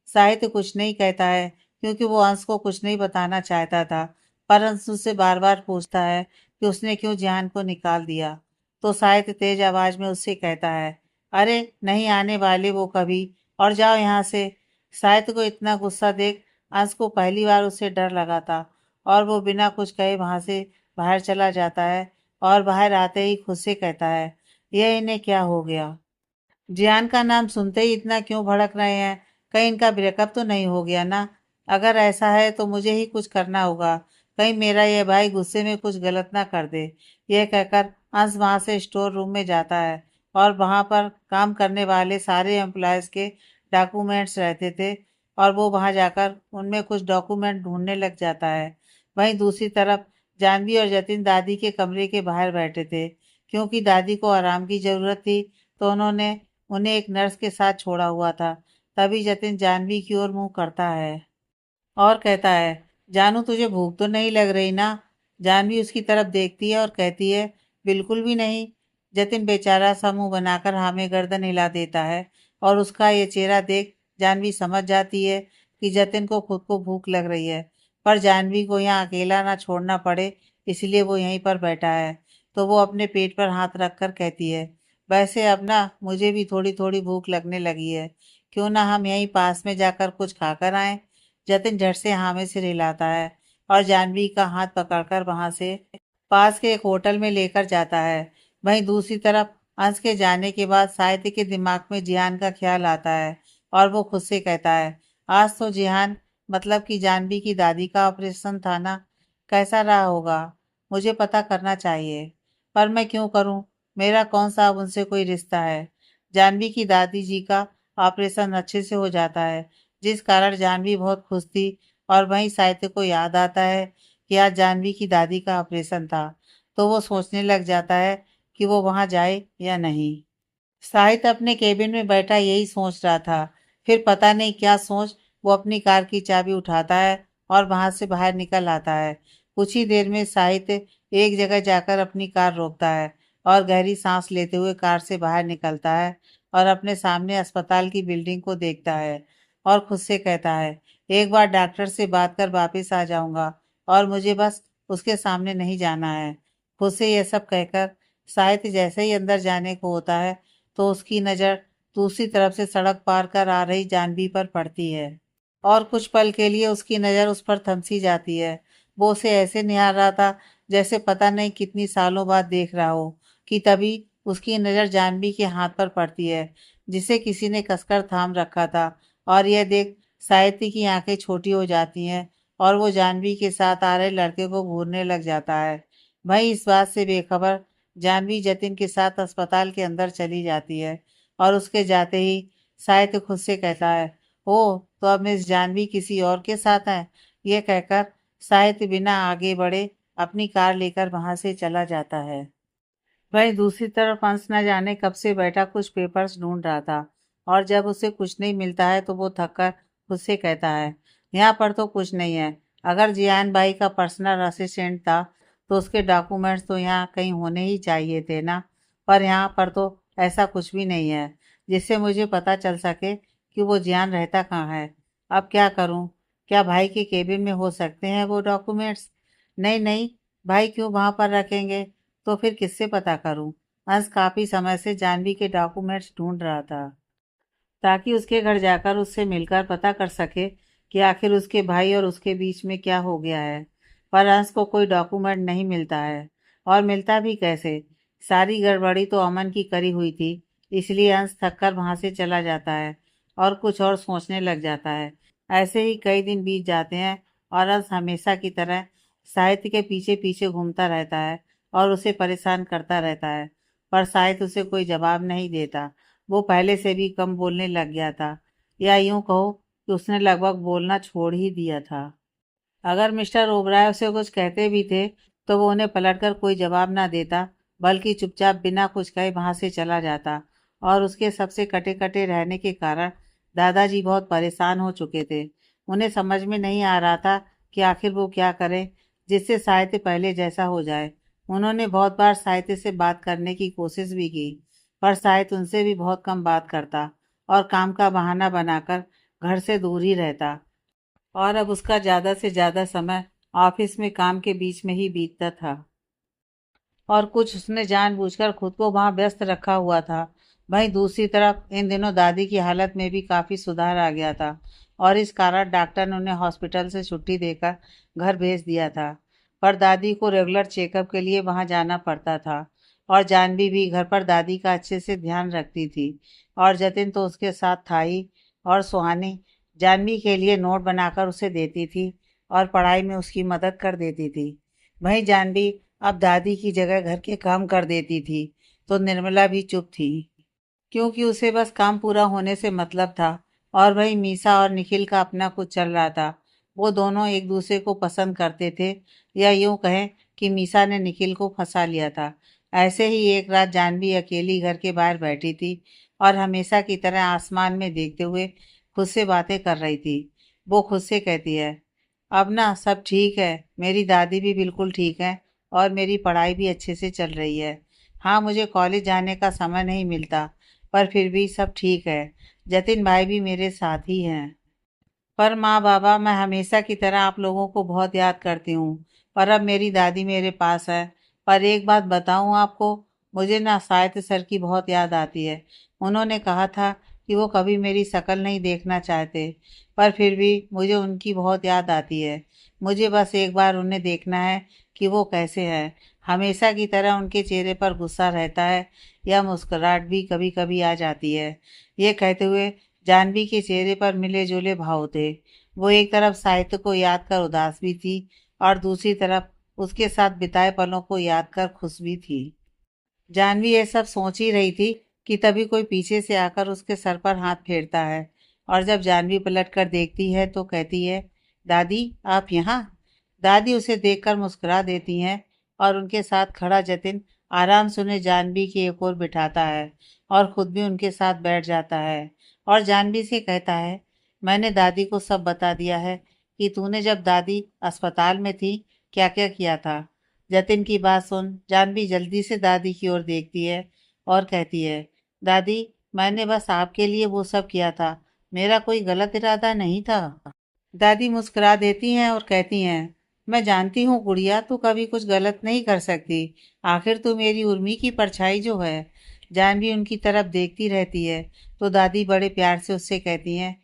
साहित्य कुछ नहीं कहता है क्योंकि वो अंश को कुछ नहीं बताना चाहता था, पर अंश उससे बार बार पूछता है कि उसने क्यों जान को निकाल दिया। तो साहित्य तेज आवाज में उससे कहता है, अरे नहीं आने वाले वो कभी, और जाओ यहाँ से। साहित्य को इतना गुस्सा देख अंश को पहली बार उससे डर लगा था और वो बिना कुछ कहे वहां से बाहर चला जाता है और बाहर आते ही खुद से कहता है, यह इन्हें क्या हो गया। जियान का नाम सुनते ही इतना क्यों भड़क रहे हैं, कहीं इनका ब्रेकअप तो नहीं हो गया ना। अगर ऐसा है तो मुझे ही कुछ करना होगा, कहीं मेरा यह भाई गुस्से में कुछ गलत ना कर दे। यह कहकर अंश वहां से स्टोर रूम में जाता है और वहां पर काम करने वाले सारे एम्प्लॉयज के डॉक्यूमेंट्स रहते थे और वो वहां जाकर उनमें कुछ डॉक्यूमेंट ढूंढने लग जाता है। वहीं दूसरी तरफ जानवी और जतिन दादी के कमरे के बाहर बैठे थे, क्योंकि दादी को आराम की जरूरत थी तो उन्होंने उन्हें एक नर्स के साथ छोड़ा हुआ था। तभी जतिन जानवी की ओर मुंह करता है और कहता है, जानू तुझे भूख तो नहीं लग रही ना। जानवी उसकी तरफ देखती है और कहती है, बिल्कुल भी नहीं। जतिन बेचारा सा मुंह बनाकर हामे गर्दन हिला देता है और उसका ये चेहरा देख जानवी समझ जाती है कि जतिन को खुद को भूख लग रही है, पर जानवी को यहाँ अकेला ना छोड़ना पड़े इसलिए वो यहीं पर बैठा है। तो वो अपने पेट पर हाथ रखकर कहती है, वैसे अब ना मुझे भी थोड़ी थोड़ी भूख लगने लगी है, क्यों ना हम यहीं पास में जाकर कुछ खाकर आए। जतिन झट से हामी सिर हिलाता है और जानवी का हाथ पकड़कर वहां से पास के एक होटल में लेकर जाता है। वहीं दूसरी तरफ अंश के जाने के बाद साहित्य के दिमाग में जिहान का ख्याल आता है और वो खुद से कहता है, आज तो जिहान मतलब कि जानवी की दादी का ऑपरेशन था ना, कैसा रहा होगा, मुझे पता करना चाहिए। पर मैं क्यों करूं, मेरा कौन सा अब उनसे कोई रिश्ता है। जानवी की दादी जी का ऑपरेशन अच्छे से हो जाता है, जिस कारण जानवी बहुत खुश थी। और वहीं साहित्य को याद आता है कि आज जानवी की दादी का ऑपरेशन था, तो वो सोचने लग जाता है कि वो वहां जाए या नहीं। साहित्य अपने केबिन में बैठा यही सोच रहा था, फिर पता नहीं क्या सोच वो अपनी कार की चाबी उठाता है और वहां से बाहर निकल आता है। कुछ ही देर में साहित्य एक जगह जाकर अपनी कार रोकता है और गहरी सांस लेते हुए कार से बाहर निकलता है और अपने सामने अस्पताल की बिल्डिंग को देखता है और खुद से कहता है, एक बार डॉक्टर से बात कर वापिस आ जाऊंगा और मुझे बस उसके सामने नहीं जाना है। खुद से यह सब कहकर साहित्य जैसे ही अंदर जाने को होता है तो उसकी नज़र दूसरी तरफ से सड़क पार कर आ रही जानवी पर पड़ती है और कुछ पल के लिए उसकी नज़र उस पर थमसी जाती है। वो उसे ऐसे निहार रहा था जैसे पता नहीं कितनी सालों बाद देख रहा हो, कि तभी उसकी नज़र जानवी के हाथ पर पड़ती है, जिसे किसी ने कसकर थाम रखा था। और यह देख साहित्य की आंखें छोटी हो जाती हैं और वो जानवी के साथ आ रहे लड़के को घूरने लग जाता है। वहीं इस बात से बेखबर जानवी जतिन के साथ अस्पताल के अंदर चली जाती है और उसके जाते ही साहित्य खुद से कहता है, ओ तो अब मिस जानवी किसी और के साथ है। यह कहकर साहित्य बिना आगे बढ़े अपनी कार लेकर वहां से चला जाता है। वहीं दूसरी तरफ अंश न जाने कब से बैठा कुछ पेपर्स ढूंढ रहा था, और जब उसे कुछ नहीं मिलता है तो वो थक कर खुद से कहता है, यहाँ पर तो कुछ नहीं है। अगर जियान भाई का पर्सनल असिस्टेंट था तो उसके डॉक्यूमेंट्स तो यहाँ कहीं होने ही चाहिए थे ना। पर यहाँ पर तो ऐसा कुछ भी नहीं है जिससे मुझे पता चल सके कि वो जियान रहता कहाँ है। अब क्या करूँ? क्या भाई के केबिन में हो सकते हैं वो डॉक्यूमेंट्स? नहीं नहीं, भाई क्यों वहाँ पर रखेंगे? तो फिर किससे पता करूं? अंश काफी समय से जानवी के डॉक्यूमेंट्स ढूंढ रहा था, ताकि उसके घर जाकर उससे मिलकर पता कर सके कि आखिर उसके भाई और उसके बीच में क्या हो गया है। पर अंश को कोई डॉक्यूमेंट नहीं मिलता है, और मिलता भी कैसे? सारी गड़बड़ी तो अमन की करी हुई थी। इसलिए अंश थककर वहां से चला जाता है और कुछ और सोचने लग जाता है। ऐसे ही कई दिन बीत जाते हैं और अंश हमेशा की तरह साहित्य के पीछे पीछे घूमता रहता है और उसे परेशान करता रहता है। पर साहित्य उसे कोई जवाब नहीं देता। वो पहले से भी कम बोलने लग गया था, या यूं कहो कि उसने लगभग बोलना छोड़ ही दिया था। अगर मिस्टर ओबराय उसे कुछ कहते भी थे तो वो उन्हें पलटकर कोई जवाब ना देता, बल्कि चुपचाप बिना कुछ कहे वहां से चला जाता। और उसके सबसे कटे कटे रहने के कारण दादाजी बहुत परेशान हो चुके थे। उन्हें समझ में नहीं आ रहा था कि आखिर वो क्या करें जिससे साहित्य पहले जैसा हो जाए। उन्होंने बहुत बार साहित्य से बात करने की कोशिश भी की, पर साहित्य उनसे भी बहुत कम बात करता और काम का बहाना बनाकर घर से दूर ही रहता। और अब उसका ज़्यादा से ज़्यादा समय ऑफिस में काम के बीच में ही बीतता था, और कुछ उसने जानबूझकर खुद को वहां व्यस्त रखा हुआ था। वहीं दूसरी तरफ इन दिनों दादी की हालत में भी काफ़ी सुधार आ गया था, और इस कारण डॉक्टर ने उन्हें हॉस्पिटल से छुट्टी देकर घर भेज दिया था। पर दादी को रेगुलर चेकअप के लिए वहां जाना पड़ता था, और जानवी भी घर पर दादी का अच्छे से ध्यान रखती थी। और जतिन तो उसके साथ था ही। और सुहानी जानवी के लिए नोट बनाकर उसे देती थी और पढ़ाई में उसकी मदद कर देती थी। वहीं जानवी अब दादी की जगह घर के काम कर देती थी, तो निर्मला भी चुप थी, क्योंकि उसे बस काम पूरा होने से मतलब था। और वहीं मीसा और निखिल का अपना कुछ चल रहा था। वो दोनों एक दूसरे को पसंद करते थे, या यूं कहें कि मीसा ने निखिल को फंसा लिया था। ऐसे ही एक रात जानवी अकेली घर के बाहर बैठी थी और हमेशा की तरह आसमान में देखते हुए खुद से बातें कर रही थी। वो खुद से कहती है, अब ना सब ठीक है, मेरी दादी भी बिल्कुल ठीक है और मेरी पढ़ाई भी अच्छे से चल रही है। हाँ, मुझे कॉलेज जाने का समय नहीं मिलता, पर फिर भी सब ठीक है। जतिन भाई भी मेरे साथ ही हैं। पर माँ बाबा, मैं हमेशा की तरह आप लोगों को बहुत याद करती हूँ, पर अब मेरी दादी मेरे पास है। पर एक बात बताऊँ आपको, मुझे ना साहित्य सर की बहुत याद आती है। उन्होंने कहा था कि वो कभी मेरी शक्ल नहीं देखना चाहते, पर फिर भी मुझे उनकी बहुत याद आती है। मुझे बस एक बार उन्हें देखना है कि वो कैसे हैं। हमेशा की तरह उनके चेहरे पर गुस्सा रहता है, या मुस्कुराहट भी कभी कभी आ जाती है। ये कहते हुए जानवी के चेहरे पर मिले जुले भाव थे। वो एक तरफ साहित्य को याद कर उदास भी थी, और दूसरी तरफ उसके साथ बिताए पलों को याद कर खुश भी थी। जानवी ये सब सोच ही रही थी कि तभी कोई पीछे से आकर उसके सर पर हाथ फेरता है, और जब जानवी पलट कर देखती है तो कहती है, दादी आप यहाँ। दादी उसे देखकर मुस्कुरा देती हैं, और उनके साथ खड़ा जतिन आराम से उन्हें जानवी की एक ओर बिठाता है और खुद भी उनके साथ बैठ जाता है, और जानवी से कहता है, मैंने दादी को सब बता दिया है कि तूने जब दादी अस्पताल में थी क्या क्या किया था। जतिन की बात सुन जानवी जल्दी से दादी की ओर देखती है और कहती है, दादी मैंने बस आपके लिए वो सब किया था, मेरा कोई गलत इरादा नहीं था। दादी मुस्कुरा देती हैं और कहती हैं, मैं जानती हूँ गुड़िया, तू कभी कुछ गलत नहीं कर सकती। आखिर तू मेरी उर्मी की परछाई जो है। जानवी उनकी तरफ देखती रहती है, तो दादी बड़े प्यार से उससे कहती हैं,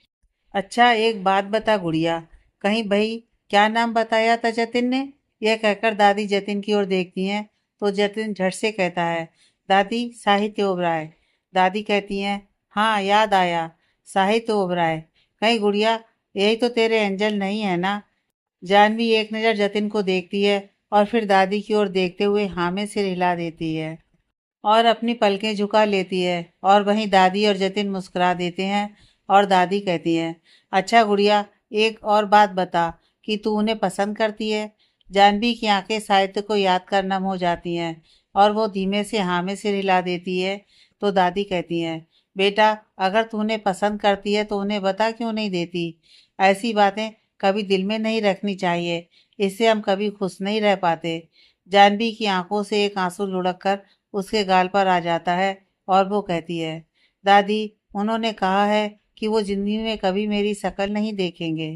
अच्छा एक बात बता गुड़िया, कहीं भाई क्या नाम बताया था जतिन ने? यह कहकर दादी जतिन की ओर देखती हैं तो जतिन झट से कहता है, दादी साहित्य ओबराय। दादी कहती हैं, हाँ याद आया, साहित्य ओबराय। कहीं गुड़िया, यही तो तेरे एंजल नहीं है ना? जानवी एक नज़र जतिन को देखती है और फिर दादी की ओर देखते हुए हाँ में सिर हिला देती है और अपनी पलकें झुका लेती है। और वहीं दादी और जतिन मुस्कुरा देते हैं और दादी कहती है, अच्छा गुड़िया, एक और बात बता कि तू उन्हें पसंद करती है? जानवी की आंखें साहित्य को याद कर नम हो जाती हैं और वो धीमे से हाँ में सिर हिला देती है। तो दादी कहती हैं, बेटा, अगर तू उन्हें पसंद करती है तो उन्हें बता क्यों नहीं देती? ऐसी बातें कभी दिल में नहीं रखनी चाहिए, इससे हम कभी खुश नहीं रह पाते। जानवी की आंखों से एक आंसू लुढ़क कर उसके गाल पर आ जाता है और वो कहती है, दादी, उन्होंने कहा है कि वो जिंदगी में कभी मेरी शक्ल नहीं देखेंगे।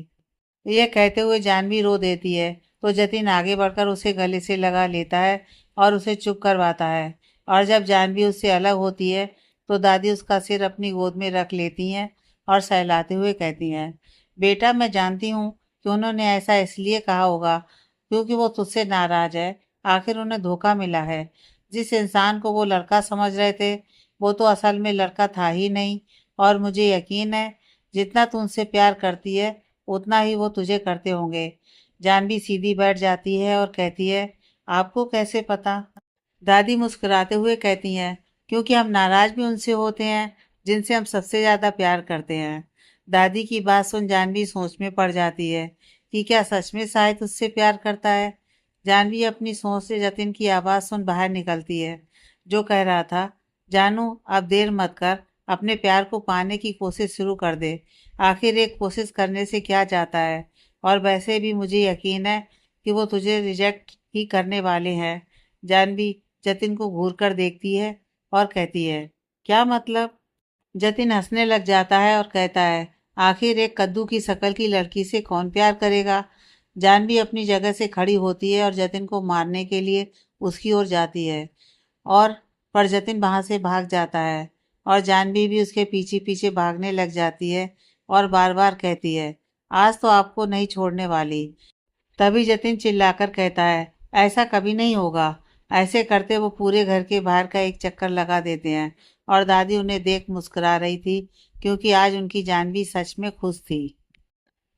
यह कहते हुए जानवी रो देती है तो जतिन आगे बढ़कर उसे गले से लगा लेता है और उसे चुप करवाता है। और जब जानवी उससे अलग होती है तो दादी उसका सिर अपनी गोद में रख लेती हैं और सहलाते हुए कहती हैं, बेटा, मैं जानती हूँ कि उन्होंने ऐसा इसलिए कहा होगा क्योंकि वो तुझसे नाराज है। आखिर उन्हें धोखा मिला है। जिस इंसान को वो लड़का समझ रहे थे वो तो असल में लड़का था ही नहीं। और मुझे यकीन है जितना तू उनसे प्यार करती है उतना ही वो तुझे करते होंगे। जानवी सीधी बैठ जाती है और कहती है, आपको कैसे पता? दादी मुस्कुराते हुए कहती हैं, क्योंकि हम नाराज भी उनसे होते हैं जिनसे हम सबसे ज़्यादा प्यार करते हैं। दादी की बात सुन जानवी सोच में पड़ जाती है कि क्या सच में शायद उससे प्यार करता है। जानवी अपनी सोच से जतिन की आवाज़ सुन बाहर निकलती है, जो कह रहा था, जानू, अब देर मत कर, अपने प्यार को पाने की कोशिश शुरू कर दे। आखिर एक कोशिश करने से क्या जाता है? और वैसे भी मुझे यकीन है कि वो तुझे रिजेक्ट ही करने वाले हैं। जानवी जतिन को घूर कर देखती है और कहती है, क्या मतलब? जतिन हंसने लग जाता है और कहता है, आखिर एक कद्दू की शक्ल की लड़की से कौन प्यार करेगा? जानवी अपनी जगह से खड़ी होती है और जतिन को मारने के लिए उसकी ओर जाती है और पर जतिन वहां से भाग जाता है और जानवी भी उसके पीछे पीछे भागने लग जाती है और बार बार कहती है, आज तो आपको नहीं छोड़ने वाली। तभी जतिन चिल्लाकर कहता है, ऐसा कभी नहीं होगा। ऐसे करते वो पूरे घर के बाहर का एक चक्कर लगा देते हैं और दादी उन्हें देख मुस्कुरा रही थी क्योंकि आज उनकी जानवी सच में खुश थी।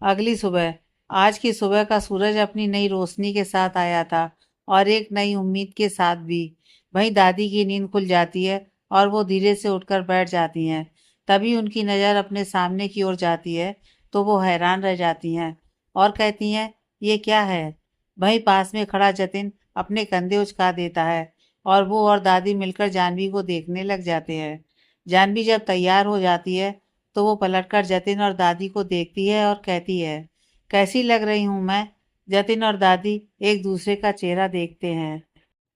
अगली सुबह, आज की सुबह का सूरज अपनी नई रोशनी के साथ आया था और एक नई उम्मीद के साथ भी। वहीं दादी की नींद खुल जाती है और वो धीरे से उठकर बैठ जाती हैं। तभी उनकी नज़र अपने सामने की ओर जाती है तो वो हैरान रह जाती हैं और कहती हैं, ये क्या है? वहीं पास में खड़ा जतिन अपने कंधे उचका देता है और वो और दादी मिलकर जानवी को देखने लग जाते हैं। जानवी जब तैयार हो जाती है तो वो पलटकर जतिन और दादी को देखती है और कहती है, कैसी लग रही हूँ मैं? जतिन और दादी एक दूसरे का चेहरा देखते हैं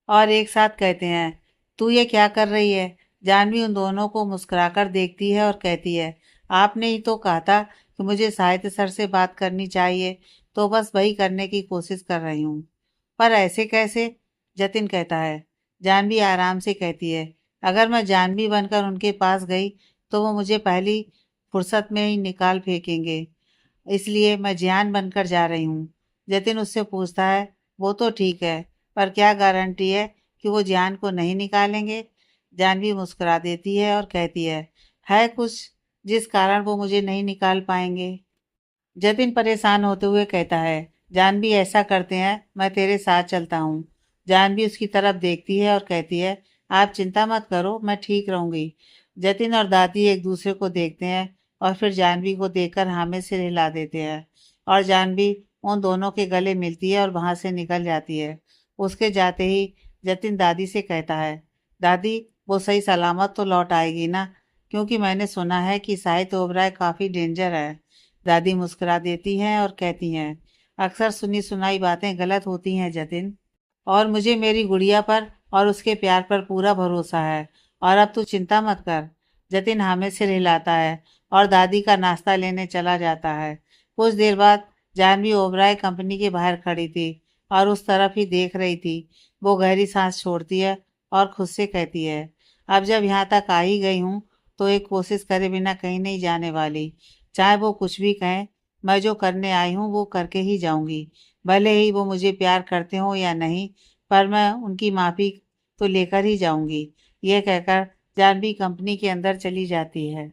और एक साथ कहते हैं, तू ये क्या कर रही है? जानवी उन दोनों को मुस्कुराकर देखती है और कहती है, आपने ही तो कहा था कि मुझे साहित्य सर से बात करनी चाहिए, तो बस वही करने की कोशिश कर रही हूँ। पर ऐसे कैसे? जतिन कहता है। जानवी आराम से कहती है, अगर मैं जानवी बनकर उनके पास गई तो वो मुझे पहली फुर्सत में ही निकाल फेंकेंगे, इसलिए मैं जियान बनकर जा रही हूँ। जतिन उससे पूछता है, वो तो ठीक है, पर क्या गारंटी है कि वो जियान को नहीं निकालेंगे? जानवी मुस्कुरा देती है और कहती है कुछ जिस कारण वो मुझे नहीं निकाल पाएंगे? जतिन परेशान होते हुए कहता है, जानवी, ऐसा करते हैं, मैं तेरे साथ चलता हूँ। जानवी उसकी तरफ देखती है और कहती है, आप चिंता मत करो, मैं ठीक रहूंगी। जतिन और दादी एक दूसरे को देखते हैं और फिर जानवी को देखकर हाँ में सिर हिला देते हैं और जानवी उन दोनों के गले मिलती है और वहां से निकल जाती है। उसके जाते ही जतिन दादी से कहता है, दादी, वो सही सलामत तो लौट आएगी ना? क्योंकि मैंने सुना है कि साहित्य ओबराय काफ़ी डेंजर है। दादी मुस्कुरा देती हैं और कहती हैं, अक्सर सुनी सुनाई बातें गलत होती हैं जतिन, और मुझे मेरी गुड़िया पर और उसके प्यार पर पूरा भरोसा है। और अब तू चिंता मत कर। जतिन हमें सिर हिलाता है और दादी का नाश्ता लेने चला जाता है। कुछ देर बाद जानवी ओबराय कंपनी के बाहर खड़ी थी और उस तरफ ही देख रही थी। वो गहरी सांस छोड़ती है और खुद से कहती है, अब जब यहाँ तक आ ही गई हूँ तो एक कोशिश करे बिना कहीं नहीं जाने वाली। चाहे वो कुछ भी कहें, मैं जो करने आई हूँ वो करके ही जाऊंगी, भले ही वो मुझे प्यार करते हो या नहीं, पर मैं उनकी माफ़ी तो लेकर ही जाऊंगी। यह कहकर जानवी कंपनी के अंदर चली जाती है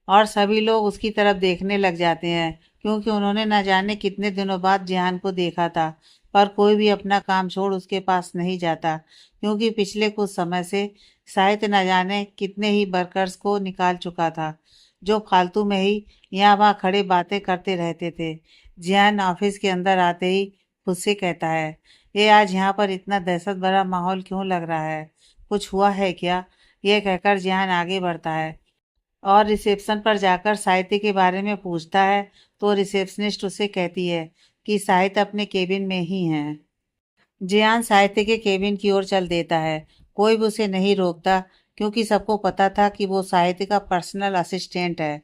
और सभी लोग उसकी तरफ देखने लग जाते हैं, क्योंकि उन्होंने न जाने कितने दिनों बाद जिहान को देखा था। पर कोई भी अपना काम छोड़ उसके पास नहीं जाता, क्योंकि पिछले कुछ समय से साहित्य न जाने कितने ही वर्कर्स को निकाल चुका था, जो फालतू में ही यहाँ वहाँ खड़े बातें करते रहते थे। जिहान ऑफिस के अंदर आते ही खुद से कहता है, ये आज यहाँ पर इतना दहशत भरा माहौल क्यों लग रहा है, कुछ हुआ है क्या? यह कहकर जिहान आगे बढ़ता है और रिसेप्शन पर जाकर साहित्य के बारे में पूछता है, तो रिसेप्शनिस्ट उसे कहती है कि साहित्य अपने केबिन में ही हैं। जियान साहित्य के केबिन की ओर चल देता है। कोई भी उसे नहीं रोकता, क्योंकि सबको पता था कि वो साहित्य का पर्सनल असिस्टेंट है।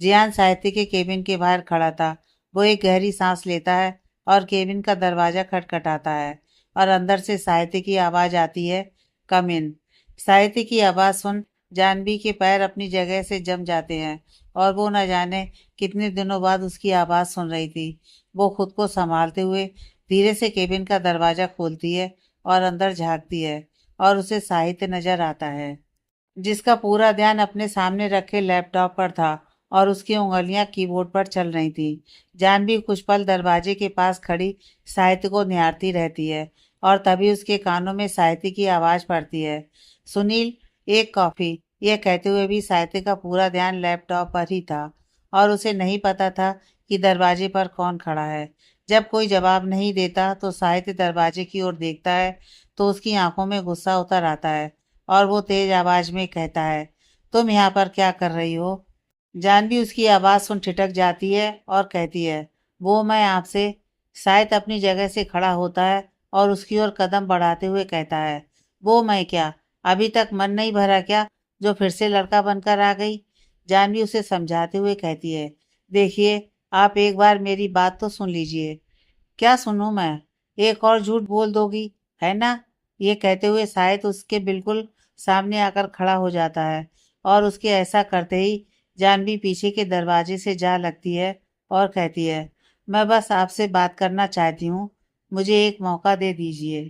जियान साहित्य के केबिन के बाहर खड़ा था। वो एक गहरी सांस लेता है और केबिन का दरवाजा खटखटाता है और अंदर से साहित्य की आवाज़ आती है, कम इन। साहित्य की आवाज़ सुन जानवी के पैर अपनी जगह से जम जाते हैं और वो न जाने कितने दिनों बाद उसकी आवाज़ सुन रही थी। वो खुद को संभालते हुए धीरे से केबिन का दरवाजा खोलती है और अंदर झांकती है और उसे साहित्य नजर आता है, जिसका पूरा ध्यान अपने सामने रखे लैपटॉप पर था और उसकी उंगलियां कीबोर्ड पर चल रही थी। जानवी कुछ पल दरवाजे के पास खड़ी साहित्य को निहारती रहती है और तभी उसके कानों में साहित्य की आवाज़ पड़ती है, सुनील, एक कॉफ़ी। यह कहते हुए भी साहित्य का पूरा ध्यान लैपटॉप पर ही था और उसे नहीं पता था कि दरवाजे पर कौन खड़ा है। जब कोई जवाब नहीं देता तो साहित्य दरवाजे की ओर देखता है, तो उसकी आंखों में गुस्सा उतर आता है और वो तेज आवाज में कहता है, तुम यहाँ पर क्या कर रही हो? जानवी उसकी आवाज़ सुन ठिठक जाती है और कहती है, वो मैं आपसे। शायद अपनी जगह से खड़ा होता है और उसकी ओर कदम बढ़ाते हुए कहता है, वो मैं क्या? अभी तक मन नहीं भरा क्या, जो फिर से लड़का बनकर आ गई? जानवी उसे समझाते हुए कहती है, देखिए, आप एक बार मेरी बात तो सुन लीजिए। क्या सुनूं मैं? एक और झूठ बोल दोगी, है ना? ये कहते हुए शायद उसके बिल्कुल सामने आकर खड़ा हो जाता है और उसके ऐसा करते ही जानवी पीछे के दरवाजे से जा लगती है और कहती है, मैं बस आपसे बात करना चाहती हूँ, मुझे एक मौका दे दीजिए।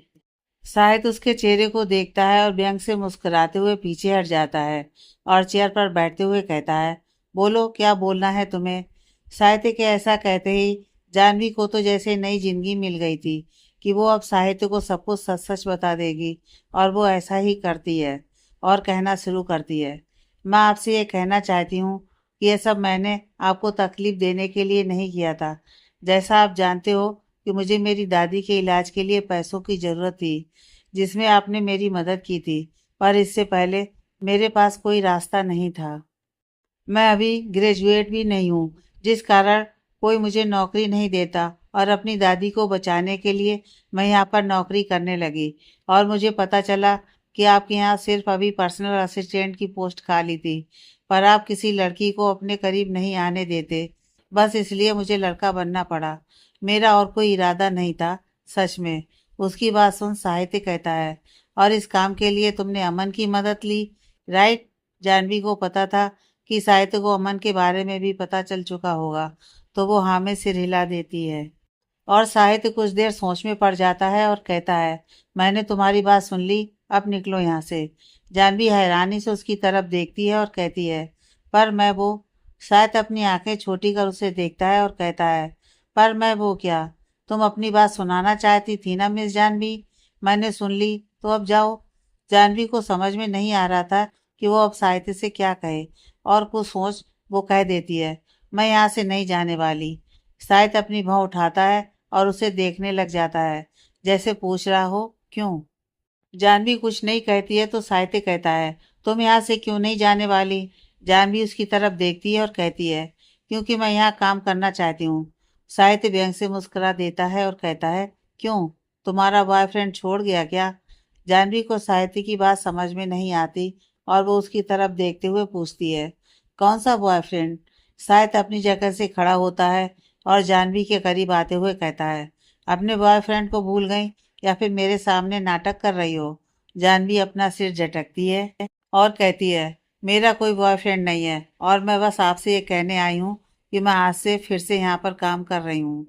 शायद उसके चेहरे को देखता है और व्यंग से मुस्कुराते हुए पीछे हट जाता है और चेयर पर बैठते हुए कहता है, बोलो, क्या बोलना है तुम्हें? साहित्य के ऐसा कहते ही जानवी को तो जैसे नई जिंदगी मिल गई थी कि वो अब साहित्य को सब कुछ सच सच बता देगी, और वो ऐसा ही करती है और कहना शुरू करती है, मैं आपसे ये कहना चाहती हूँ कि ये सब मैंने आपको तकलीफ देने के लिए नहीं किया था। जैसा आप जानते हो कि मुझे मेरी दादी के इलाज के लिए पैसों की ज़रूरत थी, जिसमें आपने मेरी मदद की थी, पर इससे पहले मेरे पास कोई रास्ता नहीं था। मैं अभी ग्रेजुएट भी नहीं हूँ, जिस कारण कोई मुझे नौकरी नहीं देता, और अपनी दादी को बचाने के लिए मैं यहाँ पर नौकरी करने लगी और मुझे पता चला कि आपके यहाँ सिर्फ अभी पर्सनल असिस्टेंट की पोस्ट खाली थी, पर आप किसी लड़की को अपने करीब नहीं आने देते। बस इसलिए मुझे लड़का बनना पड़ा। मेरा और कोई इरादा नहीं था, सच में। उसकी बात सुन साहित्य कहता है, और इस काम के लिए तुमने अमन की मदद ली, राइट? जानवी को पता था कि साहित्य को अमन के बारे में भी पता चल चुका होगा, तो वो हाँ में सिर हिला देती है और साहित्य कुछ देर सोच में पड़ जाता है और कहता है, मैंने तुम्हारी बात सुन ली, अब निकलो यहाँ से। जानवी हैरानी से उसकी तरफ देखती है और कहती है, पर मैं वो? शायद अपनी आंखें छोटी कर उसे देखता है और कहता है, पर मैं वो क्या? तुम अपनी बात सुनाना चाहती थी ना मिस जानवी, मैंने सुन ली, तो अब जाओ। जानवी को समझ में नहीं आ रहा था कि वो अब साहित्य से क्या कहे, और कुछ सोच वो कह देती है, मैं यहाँ से नहीं जाने वाली। साहित्य अपनी भौं उठाता है और उसे देखने लग जाता है, जैसे पूछ रहा हो, क्यों? जानवी कुछ नहीं कहती है तो साहित्य कहता है, तुम यहाँ से क्यों नहीं जाने वाली? जानवी उसकी तरफ देखती है और कहती है, क्योंकि मैं यहाँ काम करना चाहती हूँ। साहित्य व्यंग से मुस्कुरा देता है और कहता है, क्यों, तुम्हारा बॉयफ्रेंड छोड़ गया क्या? जानवी को साहित्य की बात समझ में नहीं आती और वो उसकी तरफ देखते हुए पूछती है, कौन सा बॉयफ्रेंड? साहित्य अपनी जगह से खड़ा होता है और जानवी के करीब आते हुए कहता है, अपने बॉयफ्रेंड को भूल गई या फिर मेरे सामने नाटक कर रही हो? जानवी अपना सिर झटकती है और कहती है, मेरा कोई बॉयफ्रेंड नहीं है और मैं बस आपसे ये कहने आई हूँ कि मैं आज से फिर से यहाँ पर काम कर रही हूँ।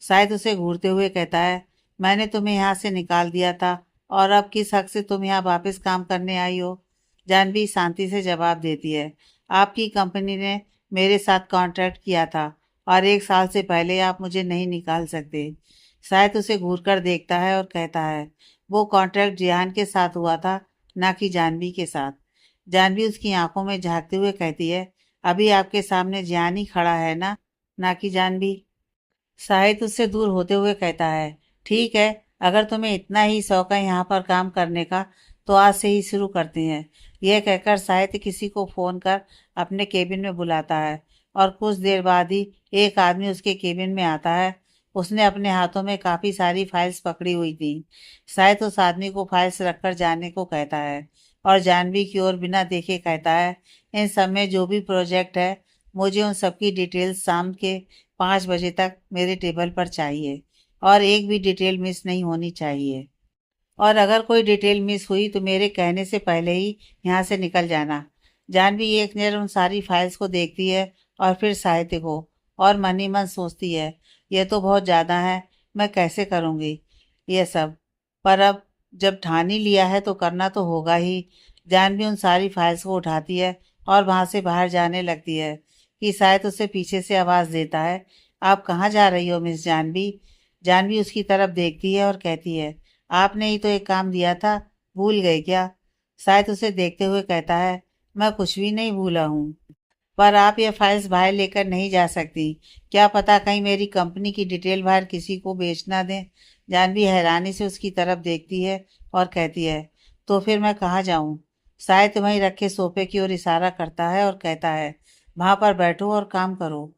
शायद उसे घूरते हुए कहता है, मैंने तुम्हें यहाँ से निकाल दिया था और अब किस हक से तुम यहाँ वापस काम करने आई हो? जानवी शांति से जवाब देती है, आपकी कंपनी ने मेरे साथ कॉन्ट्रैक्ट किया था और 1 साल से पहले आप मुझे नहीं निकाल सकते। शायद उसे घूर कर देखता है और कहता है, वो कॉन्ट्रैक्ट जिहान के साथ हुआ था, ना कि जानवी के साथ। जानवी उसकी आंखों में झांकते हुए कहती है, अभी आपके सामने जिहान ही खड़ा है ना कि जानवी। शाहिद उससे दूर होते हुए कहता है, ठीक है, अगर तुम्हें इतना ही शौक है यहाँ पर काम करने का तो आज से ही शुरू करते हैं। यह कहकर शाहिद किसी को फ़ोन कर अपने केबिन में बुलाता है और कुछ देर बाद ही एक आदमी उसके केबिन में आता है। उसने अपने हाथों में काफ़ी सारी फाइल्स पकड़ी हुई थी। शायद उस आदमी को फाइल्स रखकर जाने को कहता है और जानवी की ओर बिना देखे कहता है, इन सब में जो भी प्रोजेक्ट है मुझे उन सबकी डिटेल्स शाम के 5 बजे तक मेरे टेबल पर चाहिए और एक भी डिटेल मिस नहीं होनी चाहिए। और अगर कोई डिटेल मिस हुई तो मेरे कहने से पहले ही यहाँ से निकल जाना। जानवी एक नज़र उन सारी फाइल्स को देखती है और फिर साहित्य को, और मन ही मन सोचती है, यह तो बहुत ज़्यादा है, मैं कैसे करूँगी ये सब। पर अब जब ठान ही लिया है तो करना तो होगा ही। जानवी उन सारी फाइल्स को उठाती है और वहाँ से बाहर जाने लगती है कि शायद उसे पीछे से आवाज़ देता है, आप कहाँ जा रही हो मिस जानवी? जानवी उसकी तरफ देखती है और कहती है, आपने ही तो एक काम दिया था, भूल गए क्या? शायद उसे देखते हुए कहता है, मैं कुछ भी नहीं भूला हूँ, पर आप ये फाइल्स बाहर लेकर नहीं जा सकती। क्या पता कहीं मेरी कंपनी की डिटेल बाहर किसी को बेच ना दें। जानवी हैरानी से उसकी तरफ देखती है और कहती है, तो फिर मैं कहाँ जाऊँ? शायद वहीं रखे सोफे की ओर इशारा करता है और कहता है, वहाँ पर बैठो और काम करो।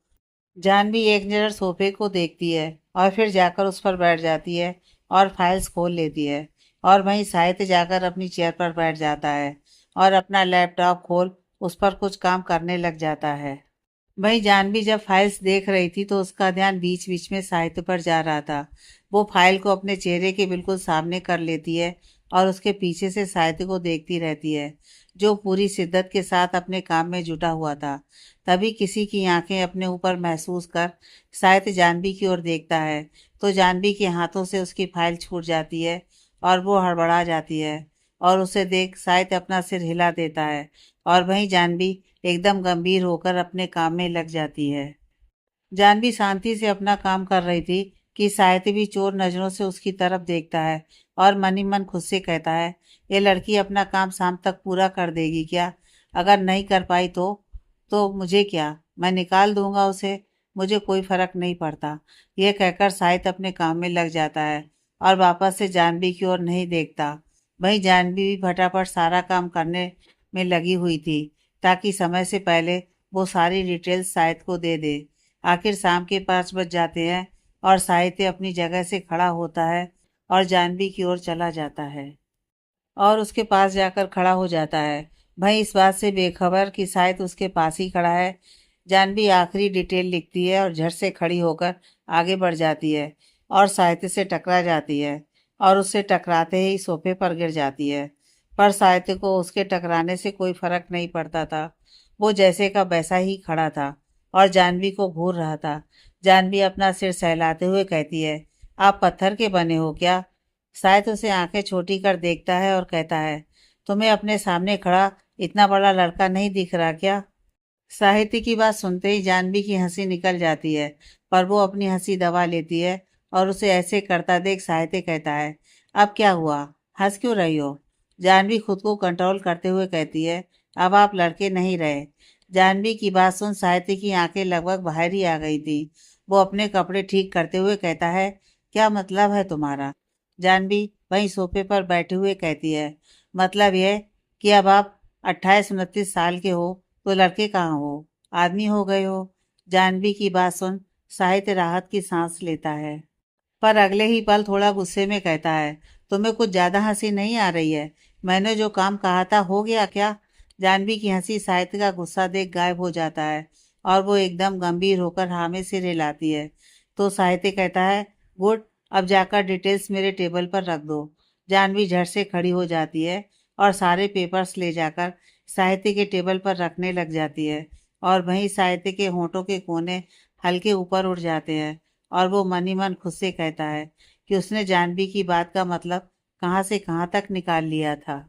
जानवी एक नज़र सोफे को देखती है और फिर जाकर उस पर बैठ जाती है और फाइल्स खोल लेती है, और वहीं साहित्य जाकर अपनी चेयर पर बैठ जाता है और अपना लैपटॉप खोल उस पर कुछ काम करने लग जाता है। वहीं जानवी जब फाइल्स देख रही थी तो उसका ध्यान बीच बीच में साहित्य पर जा रहा था। वो फाइल को अपने चेहरे के बिल्कुल सामने कर लेती है और उसके पीछे से साहित्य को देखती रहती है, जो पूरी शिद्दत के साथ अपने काम में जुटा हुआ था। तभी किसी की आंखें अपने ऊपर महसूस कर साहित्य जानवी की ओर देखता है तो जानवी के हाथों से उसकी फाइल छूट जाती है और वो हड़बड़ा जाती है, और उसे देख साहित्य अपना सिर हिला देता है और वहीं जानवी एकदम गंभीर होकर अपने काम में लग जाती है। जानवी शांति से अपना काम कर रही थी कि साहित्य भी चोर नजरों से उसकी तरफ देखता है और मन ही मन खुद से कहता है, ये लड़की अपना काम शाम तक पूरा कर देगी क्या? अगर नहीं कर पाई तो मुझे क्या, मैं निकाल दूंगा उसे, मुझे कोई फर्क नहीं पड़ता। यह कहकर साहित्य अपने काम में लग जाता है और वापस से जानवी की ओर नहीं देखता। वहीं जानवी भी फटाफट सारा काम करने में लगी हुई थी ताकि समय से पहले वो सारी डिटेल्स साहित्य को दे दे। आखिर शाम के 5 बज जाते हैं और साहित्य अपनी जगह से खड़ा होता है और जानवी की ओर चला जाता है और उसके पास जाकर खड़ा हो जाता है। वहीं इस बात से बेखबर कि शायद उसके पास ही खड़ा है, जानवी आखिरी डिटेल लिखती है और झट से खड़ी होकर आगे बढ़ जाती है और साहित्य से टकरा जाती है और उससे टकराते ही सोफे पर गिर जाती है। पर साहित्य को उसके टकराने से कोई फर्क नहीं पड़ता था। वो जैसे का वैसा ही खड़ा था और जानवी को घूर रहा था। जानवी अपना सिर सहलाते हुए कहती है, आप पत्थर के बने हो क्या? शायद उसे आंखें छोटी कर देखता है और कहता है, तुम्हें अपने सामने खड़ा इतना बड़ा लड़का नहीं दिख रहा क्या? साहित्य की बात सुनते ही जानवी की हंसी निकल जाती है, पर वो अपनी हंसी दबा लेती है और उसे ऐसे करता देख साहित्य कहता है, अब क्या हुआ, हंस क्यों रही हो? जानवी खुद को कंट्रोल करते हुए कहती है, अब आप लड़के नहीं रहे। जानवी की बात सुन साहित्य की आंखें लगभग बाहर ही आ गई थी। वो अपने कपड़े ठीक करते हुए कहता है, क्या मतलब है तुम्हारा? जानवी वहीं सोफे पर बैठे हुए कहती है, मतलब यह कि अब आप 28-29 साल के हो तो लड़के कहाँ हो, आदमी हो गए हो। जानवी की बात सुन साहित्य राहत की सांस लेता है, पर अगले ही पल थोड़ा गुस्से में कहता है, तुम्हें कुछ ज्यादा हंसी नहीं आ रही है? मैंने जो काम कहा था हो गया क्या? जानवी की हंसी साहित्य का गुस्सा देख गायब हो जाता है और वो एकदम गंभीर होकर हाँ में सिर हिलाती है। तो साहित्य कहता है, गुड, अब जाकर डिटेल्स मेरे टेबल पर रख दो। जानवी झट से खड़ी हो जाती है और सारे पेपर्स ले जाकर साहित्य के टेबल पर रखने लग जाती है। और वहीं साहित्य के होंठों के कोने हल्के ऊपर उठ जाते हैं और वो मन ही मन खुद से कहता है कि उसने जानवी की बात का मतलब कहाँ से कहाँ तक निकाल लिया था।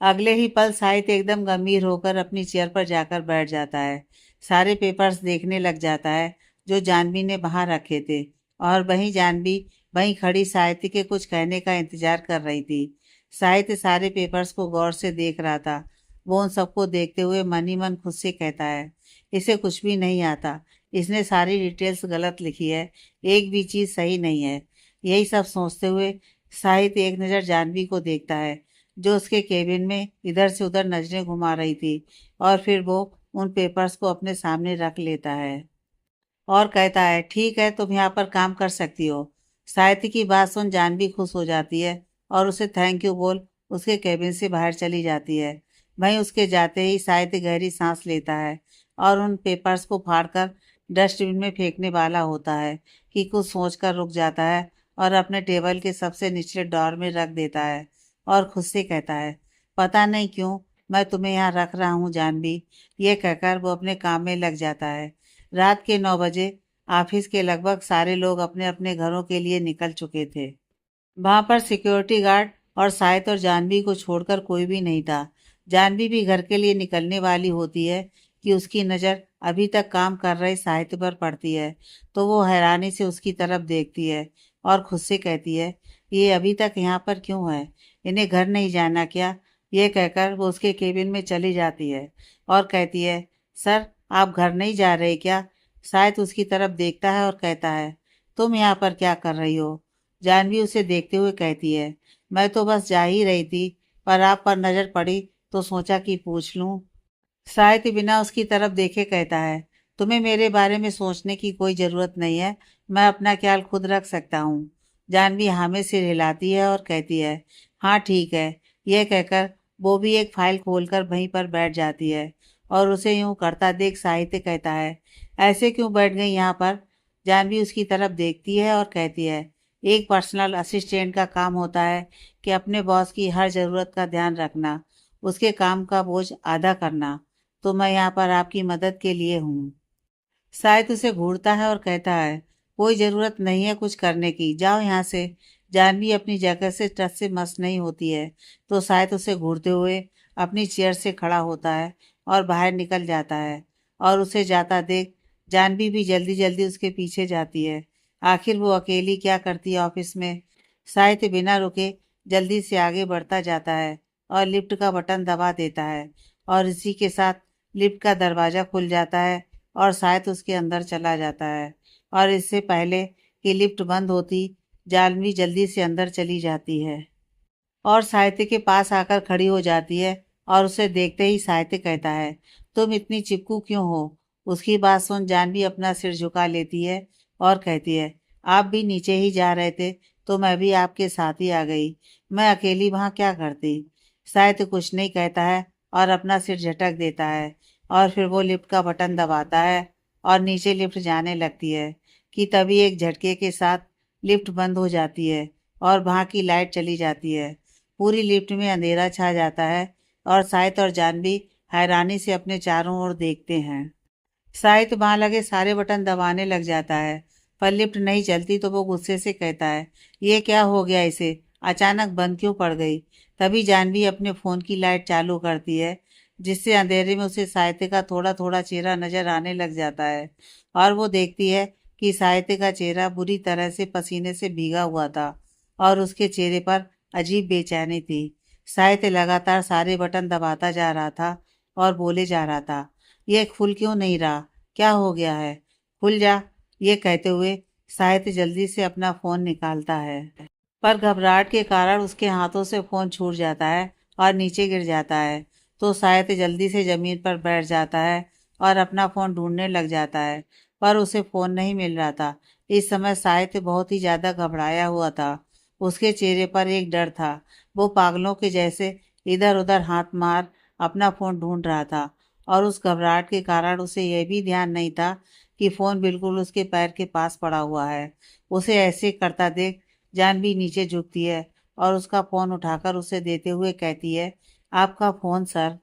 अगले ही पल साहित्य एकदम गंभीर होकर अपनी चेयर पर जाकर बैठ जाता है। सारे पेपर्स देखने लग जाता है जो जानवी ने वहां रखे थे। और वहीं जानवी वहीं खड़ी साहित्य के कुछ कहने का इंतजार कर रही थी। साहित्य सारे पेपर्स को गौर से देख रहा था। वो उन सबको देखते हुए मन ही मन खुद से कहता है, इसे कुछ भी नहीं आता। इसने सारी डिटेल्स गलत लिखी है, एक भी चीज सही नहीं है। यही सब सोचते हुए साहित्य एक नज़र जानवी को देखता है जो उसके केबिन में इधर से उधर नजरें घुमा रही थी। और फिर वो उन पेपर्स को अपने सामने रख लेता है और कहता है, ठीक है, तुम यहाँ पर काम कर सकती हो। साहित्य की बात सुन जानवी खुश हो जाती है और उसे थैंक यू बोल उसके केबिन से बाहर चली जाती है। वहीं उसके जाते ही साहित्य गहरी सांस लेता है और उन पेपर्स को फाड़कर डस्टबिन में फेंकने वाला होता है कि कुछ सोचकर रुक जाता है और अपने टेबल के सबसे निचले ड्रॉर में रख देता है और खुद से कहता है, पता नहीं क्यों मैं तुम्हें यहाँ रख रहा हूँ जानवी। ये कहकर वो अपने काम में लग जाता है। रात के 9 बजे ऑफिस के लगभग सारे लोग अपने अपने घरों के लिए निकल चुके थे। वहां पर सिक्योरिटी गार्ड और साहित्य और जानवी को छोड़कर कोई भी नहीं था। जानवी भी घर के लिए निकलने वाली होती है कि उसकी नज़र अभी तक काम कर रहे साहित्य पर पड़ती है। तो वो हैरानी से उसकी तरफ देखती है और खुद से कहती है, ये अभी तक यहाँ पर क्यों है, इन्हें घर नहीं जाना क्या। ये कहकर वो उसके केबिन में चली जाती है और कहती है, सर आप घर नहीं जा रहे क्या। शायद उसकी तरफ देखता है और कहता है, तुम यहाँ पर क्या कर रही हो। जानवी उसे देखते हुए कहती है, मैं तो बस जा ही रही थी, पर आप पर नजर पड़ी तो सोचा कि पूछ लूं। साहित्य बिना उसकी तरफ देखे कहता है, तुम्हें मेरे बारे में सोचने की कोई जरूरत नहीं है, मैं अपना ख्याल खुद रख सकता हूँ। जानवी हामी सिर हिलाती है और कहती है, हाँ ठीक है। यह कहकर वो भी एक फाइल खोलकर वहीं पर बैठ जाती है और उसे यूं करता देख साहित्य कहता है, ऐसे क्यों बैठ गई यहाँ पर। जानवी उसकी तरफ देखती है और कहती है, एक पर्सनल असिस्टेंट का काम होता है कि अपने बॉस की हर ज़रूरत का ध्यान रखना, उसके काम का बोझ आधा करना। तो मैं यहाँ पर आपकी मदद के लिए हूँ। शायद उसे घूरता है और कहता है, कोई ज़रूरत नहीं है कुछ करने की, जाओ यहाँ से। जानवी अपनी जगह से टस से मस नहीं होती है तो शायद उसे घूरते हुए अपनी चेयर से खड़ा होता है और बाहर निकल जाता है। और उसे जाता देख जानवी भी जल्दी जल्दी उसके पीछे जाती है। आखिर वो अकेली क्या करती है ऑफिस में। शायद बिना रुके जल्दी से आगे बढ़ता जाता है और लिफ्ट का बटन दबा देता है और इसी के साथ लिफ्ट का दरवाज़ा खुल जाता है और शायद उसके अंदर चला जाता है। और इससे पहले कि लिफ्ट बंद होती जानवी जल्दी से अंदर चली जाती है और साहित्य के पास आकर खड़ी हो जाती है। और उसे देखते ही साहित्य कहता है, तुम इतनी चिपकू क्यों हो। उसकी बात सुन जानवी अपना सिर झुका लेती है और कहती है, आप भी नीचे ही जा रहे थे तो मैं भी आपके साथ ही आ गई, मैं अकेली वहाँ क्या करती। साहित्य कुछ नहीं कहता है और अपना सिर झटक देता है और फिर वो लिफ्ट का बटन दबाता है और नीचे लिफ्ट जाने लगती है कि तभी एक झटके के साथ लिफ्ट बंद हो जाती है और वहाँ की लाइट चली जाती है। पूरी लिफ्ट में अंधेरा छा जाता है और साहित्य और जानवी हैरानी से अपने चारों ओर देखते हैं। साहित्य वहाँ लगे सारे बटन दबाने लग जाता है पर लिफ्ट नहीं चलती तो वो गुस्से से कहता है, ये क्या हो गया, इसे अचानक बंद क्यों पड़ गई। तभी जानवी अपने फ़ोन की लाइट चालू करती है जिससे अंधेरे में उसे साहित्य का थोड़ा थोड़ा चेहरा नजर आने लग जाता है। और वो देखती है कि साहित्य का चेहरा बुरी तरह से पसीने से भीगा हुआ था और उसके चेहरे पर अजीब बेचैनी थी। साहित्य लगातार सारे बटन दबाता जा रहा था और बोले जा रहा था, ये खुल क्यों नहीं रहा, क्या हो गया है, खुल जा। ये कहते हुए साहित्य जल्दी से अपना फ़ोन निकालता है पर घबराहट के कारण उसके हाथों से फ़ोन छूट जाता है और नीचे गिर जाता है। तो साहित्य जल्दी से ज़मीन पर बैठ जाता है और अपना फ़ोन ढूंढने लग जाता है पर उसे फ़ोन नहीं मिल रहा था। इस समय साहित्य बहुत ही ज़्यादा घबराया हुआ था। उसके चेहरे पर एक डर था। वो पागलों के जैसे इधर उधर हाथ मार अपना फ़ोन ढूंढ रहा था और उस घबराहट के कारण उसे यह भी ध्यान नहीं था कि फ़ोन बिल्कुल उसके पैर के पास पड़ा हुआ है। उसे ऐसे करता देख जानवी नीचे झुकती है और उसका फ़ोन उठाकर उसे देते हुए कहती है, आपका फ़ोन सर।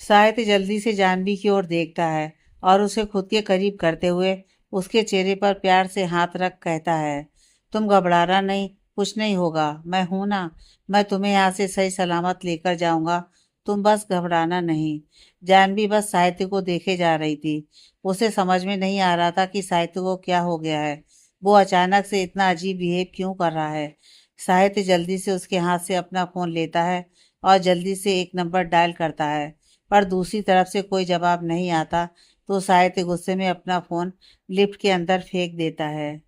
साहित्य जल्दी से जानवी की ओर देखता है और उसे खुद के करीब करते हुए उसके चेहरे पर प्यार से हाथ रख कहता है, तुम घबराना नहीं, कुछ नहीं होगा, मैं हूं ना। मैं तुम्हें यहाँ से सही सलामत लेकर जाऊंगा, तुम बस घबराना नहीं। जानवी बस साहित्य को देखे जा रही थी। उसे समझ में नहीं आ रहा था कि साहित्य को क्या हो गया है। वो अचानक से इतना अजीब बिहेव क्यों कर रहा है। साहित्य जल्दी से उसके हाथ से अपना फोन लेता है और जल्दी से एक नंबर डायल करता है, पर दूसरी तरफ से कोई जवाब नहीं आता। तो साहित्य गुस्से में अपना फोन लिफ्ट के अंदर फेंक देता है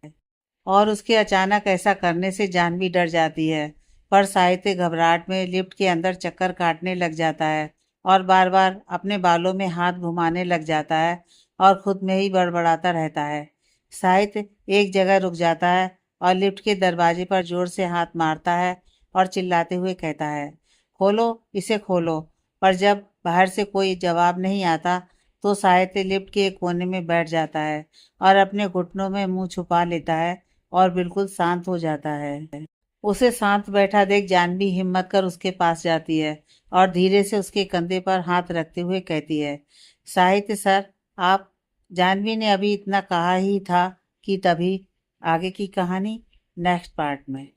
और उसके अचानक ऐसा करने से जानवी डर जाती है। पर साहित्य घबराहट में लिफ्ट के अंदर चक्कर काटने लग जाता है और बार बार अपने बालों में हाथ घुमाने लग जाता है और खुद में ही बड़बड़ाता रहता है। साहित्य एक जगह रुक जाता है और लिफ्ट के दरवाजे पर जोर से हाथ मारता है और चिल्लाते हुए कहता है, खोलो, इसे खोलो। पर जब बाहर से कोई जवाब नहीं आता तो साहित्य लिफ्ट के एक कोने में बैठ जाता है और अपने घुटनों में मुंह छुपा लेता है और बिल्कुल शांत हो जाता है। उसे शांत बैठा देख जानवी हिम्मत कर उसके पास जाती है और धीरे से उसके कंधे पर हाथ रखते हुए कहती है, साहित्य सर, आप। जानवी ने अभी इतना कहा ही था कि तभी आगे की कहानी नेक्स्ट पार्ट में।